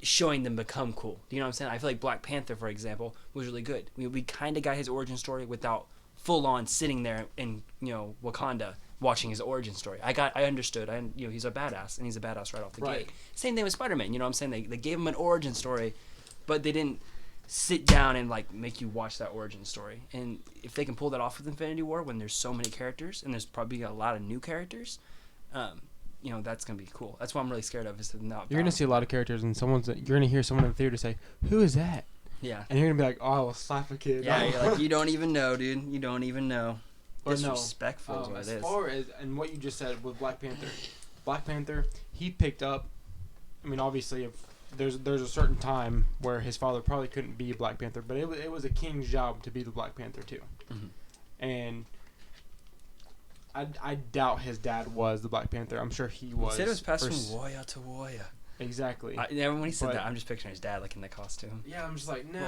Speaker 2: showing them become cool. Do you know what I'm saying? I feel like Black Panther, for example, was really good. We kind of got his origin story without full on sitting there in Wakanda watching his origin story. I understood. He's a badass, and he's a badass right off the gate. Same thing with Spider-Man. You know what I'm saying? They gave him an origin story, but they didn't sit down and like make you watch that origin story. And if they can pull that off with Infinity War, when there's so many characters and there's probably a lot of new characters, that's gonna be cool. That's what I'm really scared of. Is to not.
Speaker 3: You're gonna see a lot of characters, and you're gonna hear someone in the theater say, "Who is that?"
Speaker 2: Yeah.
Speaker 3: And you're gonna be like, "Oh, I will slap a kid."
Speaker 2: Yeah. You're like, you don't even know, dude. You don't even know.
Speaker 3: But
Speaker 2: Disrespectful is what it is.
Speaker 3: As far as and what you just said with Black Panther, he picked up. I mean, obviously, if there's a certain time where his father probably couldn't be Black Panther, but it was a king's job to be the Black Panther too. Mm-hmm. And I doubt his dad was the Black Panther. I'm sure he was.
Speaker 2: He said it was passed from warrior to warrior.
Speaker 3: Exactly.
Speaker 2: When he said that, I'm just picturing his dad like in the costume.
Speaker 3: Yeah, I'm just like, no.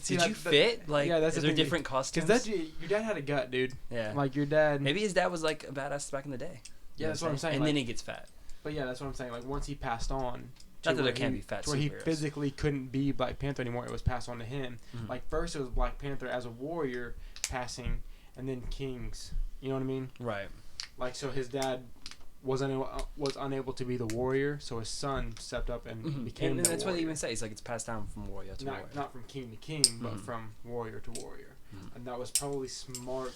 Speaker 2: Did you fit? Like, yeah, is there different costumes?
Speaker 3: Because your dad had a gut, dude.
Speaker 2: Yeah.
Speaker 3: Like your dad.
Speaker 2: Maybe his dad was like a badass back in the day.
Speaker 3: Yeah, that's what I'm saying.
Speaker 2: And then he gets fat.
Speaker 3: But yeah, that's what I'm saying. Like once he passed on.
Speaker 2: Not that there can't be fat superheroes.
Speaker 3: Where he physically couldn't be Black Panther anymore. It was passed on to him. Mm-hmm. Like first it was Black Panther as a warrior passing, and then kings. You know what I mean?
Speaker 2: Right.
Speaker 3: Like so, his dad was unable to be the warrior, so his son stepped up and became. And
Speaker 2: that's
Speaker 3: warrior.
Speaker 2: what they even say. It's like it's passed down from warrior to warrior.
Speaker 3: Not from king to king, but from warrior to warrior. And that was probably smart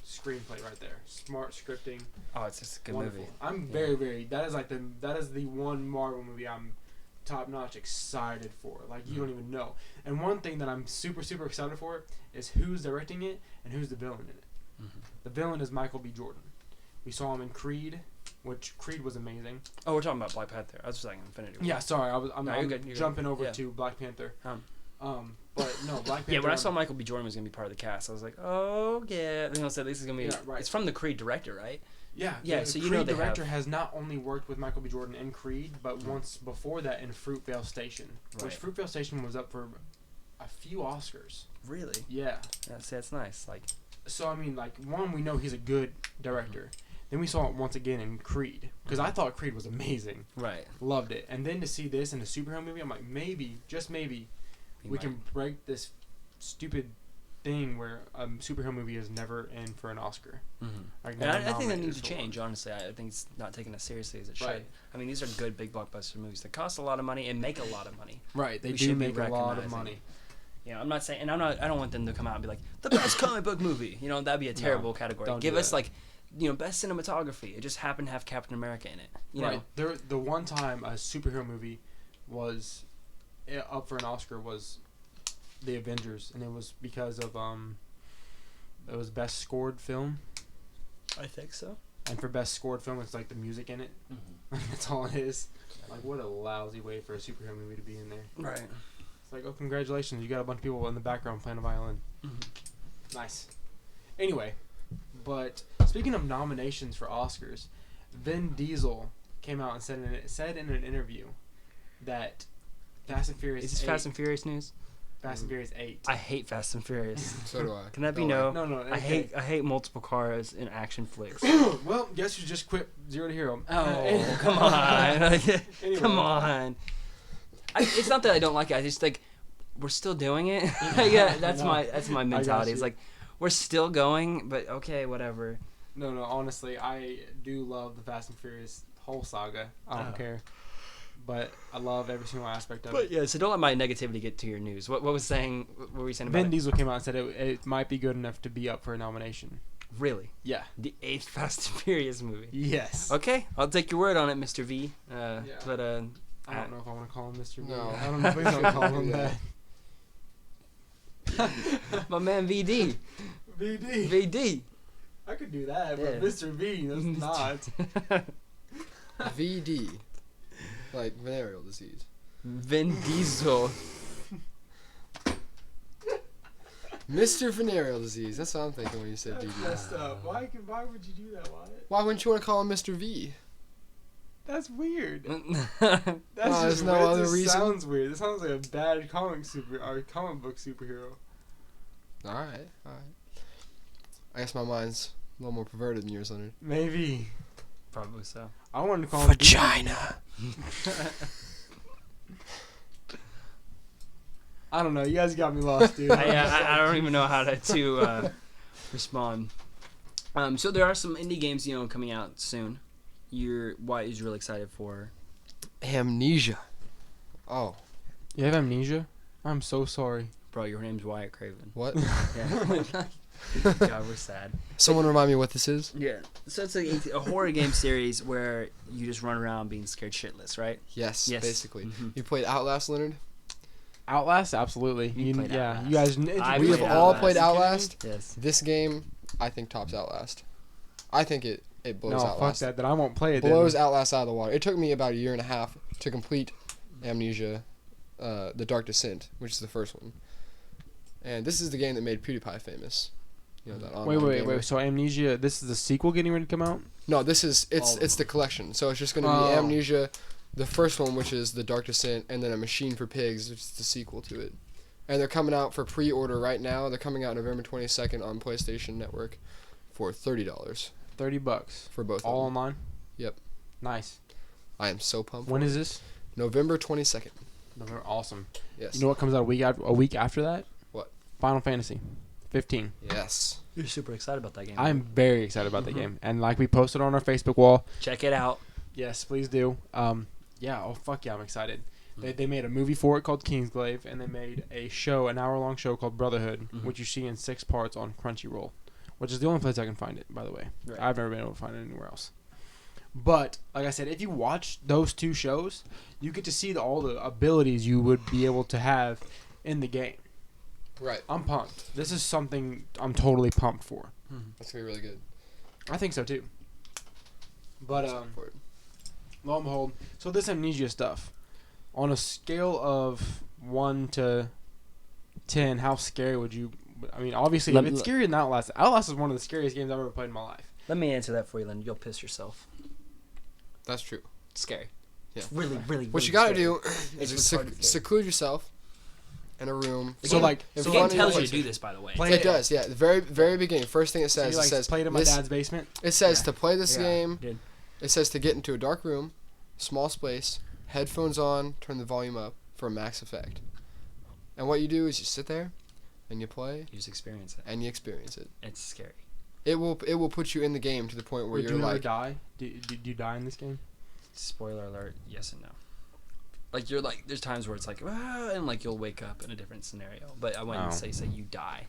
Speaker 3: screenplay right there. Smart scripting.
Speaker 2: Oh, it's just a good
Speaker 3: wonderful
Speaker 2: movie.
Speaker 3: I'm very that is the one Marvel movie I'm top notch excited for. Like you don't even know. And one thing that I'm super excited for is who's directing it and who's the villain in it. Mm-hmm. The villain is Michael B. Jordan. We saw him in Creed, which Creed was amazing.
Speaker 2: Oh, we're talking about Black Panther. I was just saying Infinity War.
Speaker 3: Yeah, sorry, I'm
Speaker 2: you're
Speaker 3: jumping over to Black Panther. But no, Black Panther.
Speaker 2: Yeah, when I saw Michael B. Jordan was gonna be part of the cast, I was like, oh yeah. Then I said this is gonna be. Yeah, right. It's from the Creed director, right?
Speaker 3: Yeah.
Speaker 2: So
Speaker 3: the Creed director has not only worked with Michael B. Jordan in Creed, but once before that in Fruitvale Station, which Fruitvale Station was up for a few Oscars.
Speaker 2: Really?
Speaker 3: Yeah.
Speaker 2: That's nice. Like.
Speaker 3: So I mean, like one, we know he's a good director. Then we saw it once again in Creed because I thought Creed was amazing.
Speaker 2: Right.
Speaker 3: Loved it, and then to see this in a superhero movie, I'm like, maybe, just maybe, we can break this stupid thing where a superhero movie is never in for an Oscar.
Speaker 2: Mm-hmm. Like I think that needs to change. Honestly, I think it's not taken as seriously as it should. Right. I mean, these are good big blockbuster movies that cost a lot of money and make a lot of money.
Speaker 3: Right. They do make a lot of money.
Speaker 2: I'm not saying, and I don't want them to come out and be like the best comic book movie. That'd be a terrible category. Give us like, best cinematography. It just happened to have Captain America in it. You know?
Speaker 3: The one time a superhero movie was up for an Oscar was The Avengers, and it was because of it was best scored film.
Speaker 2: I think so.
Speaker 3: And for best scored film, it's like the music in it. Mm-hmm. That's all it is. Like what a lousy way for a superhero movie to be in there.
Speaker 2: Right.
Speaker 3: It's like, oh, congratulations, you got a bunch of people in the background playing a violin. Mm-hmm. Nice. Anyway, but speaking of nominations for Oscars, Vin Diesel came out and said in an interview that Fast and Furious.
Speaker 2: Is this 8, Fast and Furious news?
Speaker 3: Fast and Furious 8.
Speaker 2: I hate Fast and Furious.
Speaker 4: So do I.
Speaker 2: Can that be
Speaker 3: no?
Speaker 2: No. I hate multiple cars in action flicks.
Speaker 3: Well, guess you just quit 0 to Hero.
Speaker 2: Oh, come on. Anyway. Come on. It's not that I don't like it. I just think we're still doing it. Yeah, that's my mentality. It's like we're still going, but okay, whatever.
Speaker 3: No. Honestly, I do love the Fast and Furious whole saga. I don't care, but I love every single aspect of it.
Speaker 2: But yeah, so don't let my negativity get to your news. What were you saying about
Speaker 3: Vin Diesel came out and said it might be good enough to be up for a nomination.
Speaker 2: Really?
Speaker 3: Yeah.
Speaker 2: The 8th Fast and Furious movie.
Speaker 3: Yes.
Speaker 2: Okay, I'll take your word on it, Mr. V.
Speaker 3: Yeah.
Speaker 2: But
Speaker 3: I don't know if I want to call him Mr. V.
Speaker 4: No.
Speaker 3: I don't know if we should call him that.
Speaker 2: My man VD. VD.
Speaker 3: I could do that, but Mr. V, that's not.
Speaker 4: VD. Like venereal disease.
Speaker 2: Vin Diesel.
Speaker 4: Mr. Venereal disease. That's what I'm thinking when you said
Speaker 3: VD. That's messed up. Why would you do that, Wyatt?
Speaker 4: Why wouldn't you want to call him Mr. V?
Speaker 3: That's weird.
Speaker 4: That's just no other reason.
Speaker 3: Sounds weird. This sounds like a bad comic book superhero.
Speaker 4: All right. I guess my mind's A little more perverted than yours, Leonard.
Speaker 3: Maybe.
Speaker 2: Probably so.
Speaker 3: I wanted to call him
Speaker 4: Vagina.
Speaker 3: I don't know. You guys got me lost, dude.
Speaker 2: I don't even know how to respond. So there are some indie games, coming out soon. Wyatt is really excited for.
Speaker 4: Amnesia. Oh.
Speaker 3: You have amnesia? I'm so sorry.
Speaker 2: Bro, your name's Wyatt Craven.
Speaker 4: What?
Speaker 2: Yeah. God, we're sad.
Speaker 4: Someone remind me what this is?
Speaker 2: Yeah. So it's a horror game series where you just run around being scared shitless, right?
Speaker 4: Yes. Basically.
Speaker 2: Mhm.
Speaker 4: You played Outlast, Leonard?
Speaker 3: Outlast, absolutely.
Speaker 2: You played
Speaker 3: yeah,
Speaker 2: Outlast.
Speaker 3: you guys.
Speaker 4: We have
Speaker 2: played
Speaker 4: all
Speaker 2: Outlast.
Speaker 4: played Outlast.
Speaker 2: Yes.
Speaker 4: This game, I think, tops Outlast. I think it blows
Speaker 3: No, fuck
Speaker 4: Outlast.
Speaker 3: that. Then I won't play it.
Speaker 4: Blows
Speaker 3: then.
Speaker 4: Outlast out of the water. It took me about 1.5 years to complete Amnesia, The Dark Descent, which is the first one. And this is the game that made PewDiePie famous. You know, that online gamer.
Speaker 3: Wait. So Amnesia, this is the sequel getting ready to come out?
Speaker 4: No, this is
Speaker 2: All of
Speaker 4: it's the collection. So it's just going to be
Speaker 3: Oh.
Speaker 4: Amnesia, the first one, which is The Dark Descent, and then A Machine for Pigs, which is the sequel to it. And they're coming out for pre-order right now. They're coming out November 22nd on PlayStation Network for $30
Speaker 3: $30
Speaker 4: for both
Speaker 3: all
Speaker 4: of them.
Speaker 3: online.
Speaker 4: Yep.
Speaker 3: Nice.
Speaker 4: I am so pumped.
Speaker 3: When
Speaker 4: for
Speaker 3: is
Speaker 4: it.
Speaker 3: this?
Speaker 4: November 22nd.
Speaker 3: November. Awesome.
Speaker 4: Yes.
Speaker 3: You know what comes out a week after that?
Speaker 4: What?
Speaker 3: Final Fantasy 15.
Speaker 4: Yes.
Speaker 2: You're super excited about that game.
Speaker 3: I'm very excited about that
Speaker 2: Mhm.
Speaker 3: game, and like we posted on our Facebook wall.
Speaker 2: Check it out.
Speaker 3: Yes, please do. Yeah. Oh fuck yeah, I'm excited.
Speaker 2: Mm-hmm.
Speaker 3: They made a movie for it called Kingsglaive, and they made a show, an hour-long show called Brotherhood,
Speaker 2: Mhm.
Speaker 3: which you see in 6 parts on Crunchyroll, which is the only place I can find it, by the way.
Speaker 2: Right.
Speaker 3: I've never been able to find it anywhere else. But like I said, if you watch those 2 shows, you get to see all the abilities you would be able to have in the game.
Speaker 4: Right.
Speaker 3: I'm pumped. This is something I'm totally pumped for.
Speaker 4: That's going to be really good.
Speaker 3: I think so too. But
Speaker 4: Excited for it.
Speaker 3: lo and behold, so this Amnesia stuff, on a scale of 1 to 10, how scary would you? I mean, obviously,
Speaker 2: Let-
Speaker 3: it's scarier than Outlast. Outlast is one of the scariest games I've ever played in my life.
Speaker 2: Let me answer that for you, Leonard. You'll piss yourself.
Speaker 4: That's true.
Speaker 2: It's scary.
Speaker 4: Yeah.
Speaker 2: It's really, really.
Speaker 4: What
Speaker 2: really
Speaker 4: you got to
Speaker 2: scary.
Speaker 4: do
Speaker 2: It's
Speaker 4: is
Speaker 2: retarded scary.
Speaker 4: seclude yourself in a room.
Speaker 3: So, like,
Speaker 4: in
Speaker 2: The
Speaker 3: so
Speaker 2: game
Speaker 4: front of
Speaker 2: tells
Speaker 4: your
Speaker 2: you to
Speaker 4: PlayStation.
Speaker 2: do this, by the way.
Speaker 3: Play
Speaker 4: It does, yeah. The very beginning. First thing it
Speaker 3: So
Speaker 4: says,
Speaker 3: you, like,
Speaker 4: it says
Speaker 3: played in my
Speaker 4: this-
Speaker 3: dad's basement.
Speaker 4: It says
Speaker 2: Yeah.
Speaker 4: to play this
Speaker 3: Yeah.
Speaker 4: game.
Speaker 2: Did.
Speaker 4: It says to get into a dark room, small space, headphones on, turn the volume up for max effect. And what you do is you sit there, and you play,
Speaker 2: You just experience it.
Speaker 4: and you experience it.
Speaker 2: It's scary.
Speaker 4: It will put you in the game to the point where
Speaker 3: Wait,
Speaker 4: you're
Speaker 3: do you ever
Speaker 4: like,
Speaker 3: die? Do you die in this game?
Speaker 2: Spoiler alert: yes and no. Like there's times where it's like, and like you'll wake up in a different scenario. But I wouldn't
Speaker 3: Oh.
Speaker 2: say you die.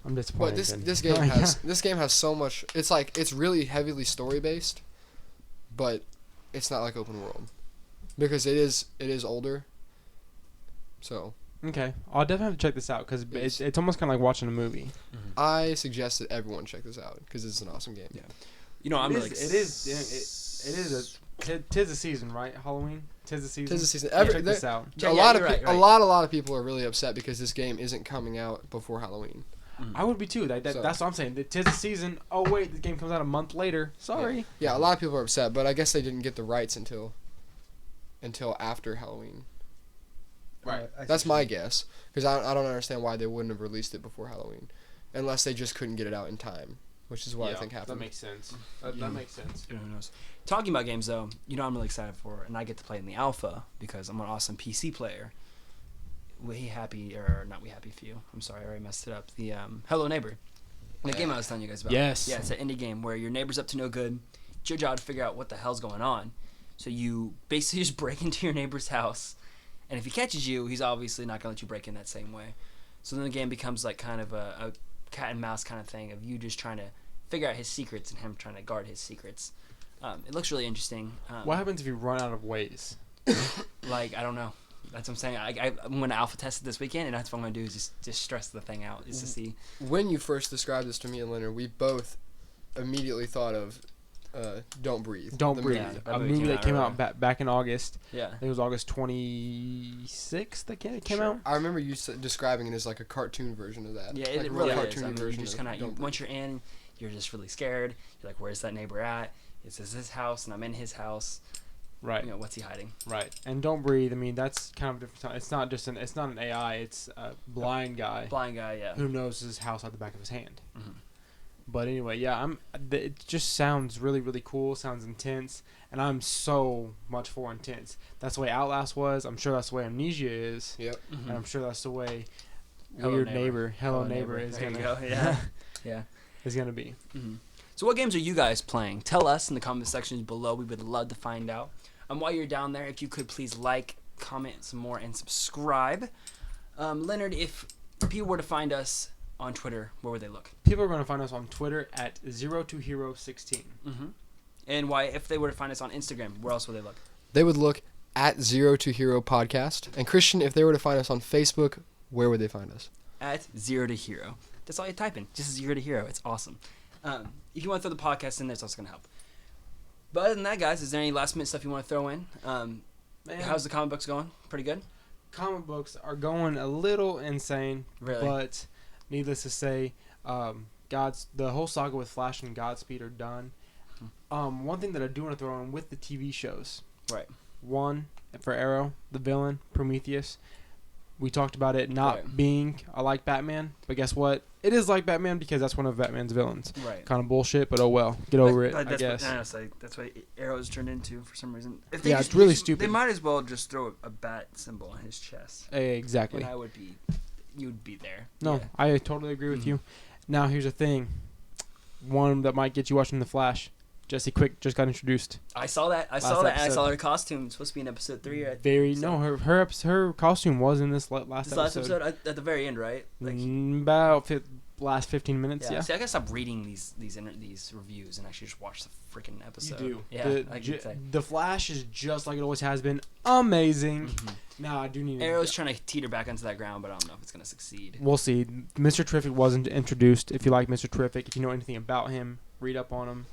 Speaker 3: I'm disappointed.
Speaker 4: but this
Speaker 3: then.
Speaker 4: this game
Speaker 3: Oh,
Speaker 4: has
Speaker 3: yeah.
Speaker 4: this game has so much. It's like it's really heavily story based, but it's not like open world because it is older. So
Speaker 3: Okay, I'll definitely have to check this out because it's almost kind of like watching a movie.
Speaker 4: I suggest that everyone check this out because it's an awesome game.
Speaker 3: Yeah.
Speaker 2: You know, I'm
Speaker 3: It
Speaker 2: really.
Speaker 3: is tis the season, right? Halloween. Tis the season.
Speaker 4: Tis the season.
Speaker 3: Yeah,
Speaker 4: Every-
Speaker 3: check this out.
Speaker 2: Yeah,
Speaker 4: a
Speaker 2: yeah,
Speaker 4: lot
Speaker 2: you're
Speaker 4: of
Speaker 2: right,
Speaker 4: a
Speaker 2: right.
Speaker 4: lot of people are really upset because this game isn't coming out before Halloween.
Speaker 3: I would be too.
Speaker 4: So-
Speaker 3: That's what I'm saying. Tis the season. Oh wait, the game comes out a month later. Sorry.
Speaker 4: Yeah, a lot of people are upset, but I guess they didn't get the rights until after Halloween.
Speaker 3: Right.
Speaker 4: That's my guess because I don't understand why they wouldn't have released it before Halloween, unless they just couldn't get it out in time, which is what I think happened.
Speaker 3: That makes sense. That makes sense.
Speaker 2: Who knows? Talking about games though, I'm really excited for, and I get to play in the alpha because I'm an awesome PC player. Not we happy few. I'm sorry, I already messed it up. The Hello Neighbor, the game I was telling you guys about.
Speaker 3: Yes.
Speaker 2: Yeah, it's an indie game where your neighbor's up to no good. It's your job to figure out what the hell's going on. So you basically just break into your neighbor's house, and if he catches you, he's obviously not gonna let you break in that same way. So then the game becomes like kind of a cat and mouse kind of thing of you just trying to figure out his secrets and him trying to guard his secrets. It looks really interesting.
Speaker 3: What happens if you run out of ways?
Speaker 2: Like, I don't know. That's what I'm saying. I'm going to alpha test it this weekend, and that's what I'm going to do is just stress the thing out, is to see.
Speaker 4: When you first described this to me and Leonard, we both immediately thought of Don't Breathe.
Speaker 3: Don't
Speaker 4: The
Speaker 3: Breathe.
Speaker 4: movie.
Speaker 2: Yeah,
Speaker 3: A movie that came out
Speaker 2: early.
Speaker 3: back in August.
Speaker 2: Yeah.
Speaker 3: I think it was August 26th that it came out.
Speaker 4: I remember you describing it as like a cartoon version of that.
Speaker 2: Yeah,
Speaker 4: like
Speaker 2: it
Speaker 4: a
Speaker 2: really is.
Speaker 4: cartoony
Speaker 2: I mean, you
Speaker 4: version
Speaker 2: just
Speaker 4: of
Speaker 2: kind
Speaker 4: Don't
Speaker 2: of,
Speaker 4: Breathe.
Speaker 2: once you're in, you're just really scared. You're like, where's that neighbor at? Is this his house, and I'm in his house?
Speaker 3: Right.
Speaker 2: What's he hiding?
Speaker 3: Right. And Don't Breathe. I mean, that's kind of different. It's not just it's not an AI. It's a blind guy
Speaker 2: Blind guy, yeah.
Speaker 3: who knows his house out the back of his hand.
Speaker 2: Mhm.
Speaker 3: But anyway, yeah, it just sounds really, really cool. Sounds intense, and I'm so much for intense. That's the way Outlast was. I'm sure that's the way Amnesia is.
Speaker 4: Yep.
Speaker 3: And I'm sure that's the way
Speaker 2: Hello
Speaker 3: Weird
Speaker 2: Neighbor.
Speaker 3: Neighbor, Hello Neighbor is
Speaker 2: There
Speaker 3: gonna.
Speaker 2: you go. Yeah. Yeah.
Speaker 3: Is gonna be.
Speaker 2: So what games are you guys playing? Tell us in the comment sections below. We would love to find out. While you're down there, if you could please like, comment some more, and subscribe. Leonard, if people were to find us on Twitter, where would they look?
Speaker 3: People are going to find us on Twitter at 02hero16.
Speaker 2: And why, if they were to find us on Instagram, where else would they look?
Speaker 4: They would look at Zero to Hero Podcast. And Christian, if they were to find us on Facebook, where would they find us?
Speaker 2: At 0 to Hero. That's all you type in. Just 0 to Hero. It's awesome. If you want to throw the podcast in there, it's also going to help. But other than that, guys, is there any last minute stuff you want to throw in? How's the comic books going? Pretty good?
Speaker 3: Comic books are going a little insane.
Speaker 2: Really?
Speaker 3: But needless to say, the whole saga with Flash and Godspeed are done. One thing that I do want to throw in with the TV shows.
Speaker 2: Right.
Speaker 3: One, for Arrow, the villain, Prometheus. We talked about it not being like Batman, but guess what? It is like Batman because that's one of Batman's villains.
Speaker 2: Right.
Speaker 3: Kind of bullshit, but oh well. Get over it, I guess.
Speaker 2: That's what Arrow's turned into for some reason.
Speaker 3: It's really stupid.
Speaker 2: They might as well just throw a bat symbol on his chest.
Speaker 3: Exactly.
Speaker 2: And you'd be there.
Speaker 3: No,
Speaker 2: Yeah.
Speaker 3: I totally agree with you. Now, here's the thing. One that might get you watching The Flash. Jesse Quick just got introduced.
Speaker 2: I saw that. I saw that. And I saw her costume. It's supposed to be in episode 3.
Speaker 3: Her costume was in this last
Speaker 2: last
Speaker 3: episode.
Speaker 2: at the very end, right?
Speaker 3: About last 15 minutes. Yeah.
Speaker 2: See, I gotta stop reading these reviews and actually just watch the freaking episode.
Speaker 3: You do.
Speaker 2: Yeah.
Speaker 3: The Flash is just like it always has been. Amazing. Now I do need.
Speaker 2: Arrow's trying to teeter back onto that ground, but I don't know if it's gonna succeed.
Speaker 3: We'll see. Mr. Terrific wasn't introduced. If you like Mr. Terrific, if you know anything about him, read up on him.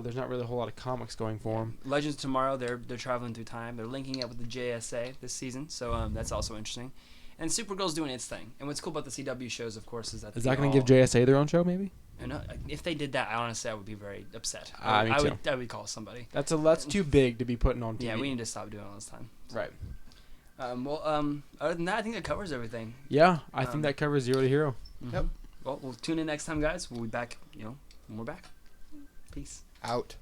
Speaker 3: There's not really a whole lot of comics going for him.
Speaker 2: Legends of Tomorrow, they're traveling through time. They're linking up with the JSA this season, so that's also interesting. And Supergirl's doing its thing. And what's cool about the CW shows, of course, is that
Speaker 3: is that going to give JSA their own show, maybe?
Speaker 2: No, if they did that, I would be very upset.
Speaker 3: Me
Speaker 2: I
Speaker 3: too.
Speaker 2: would call somebody.
Speaker 3: That's too big to be putting on TV.
Speaker 2: Yeah, we need to stop doing all this time.
Speaker 3: Right.
Speaker 2: Other than that, I think that covers everything.
Speaker 3: Yeah, I think that covers Zero to Hero.
Speaker 4: Yep.
Speaker 2: Well, we'll tune in next time, guys. We'll be back, when we're back. Peace.
Speaker 4: Out.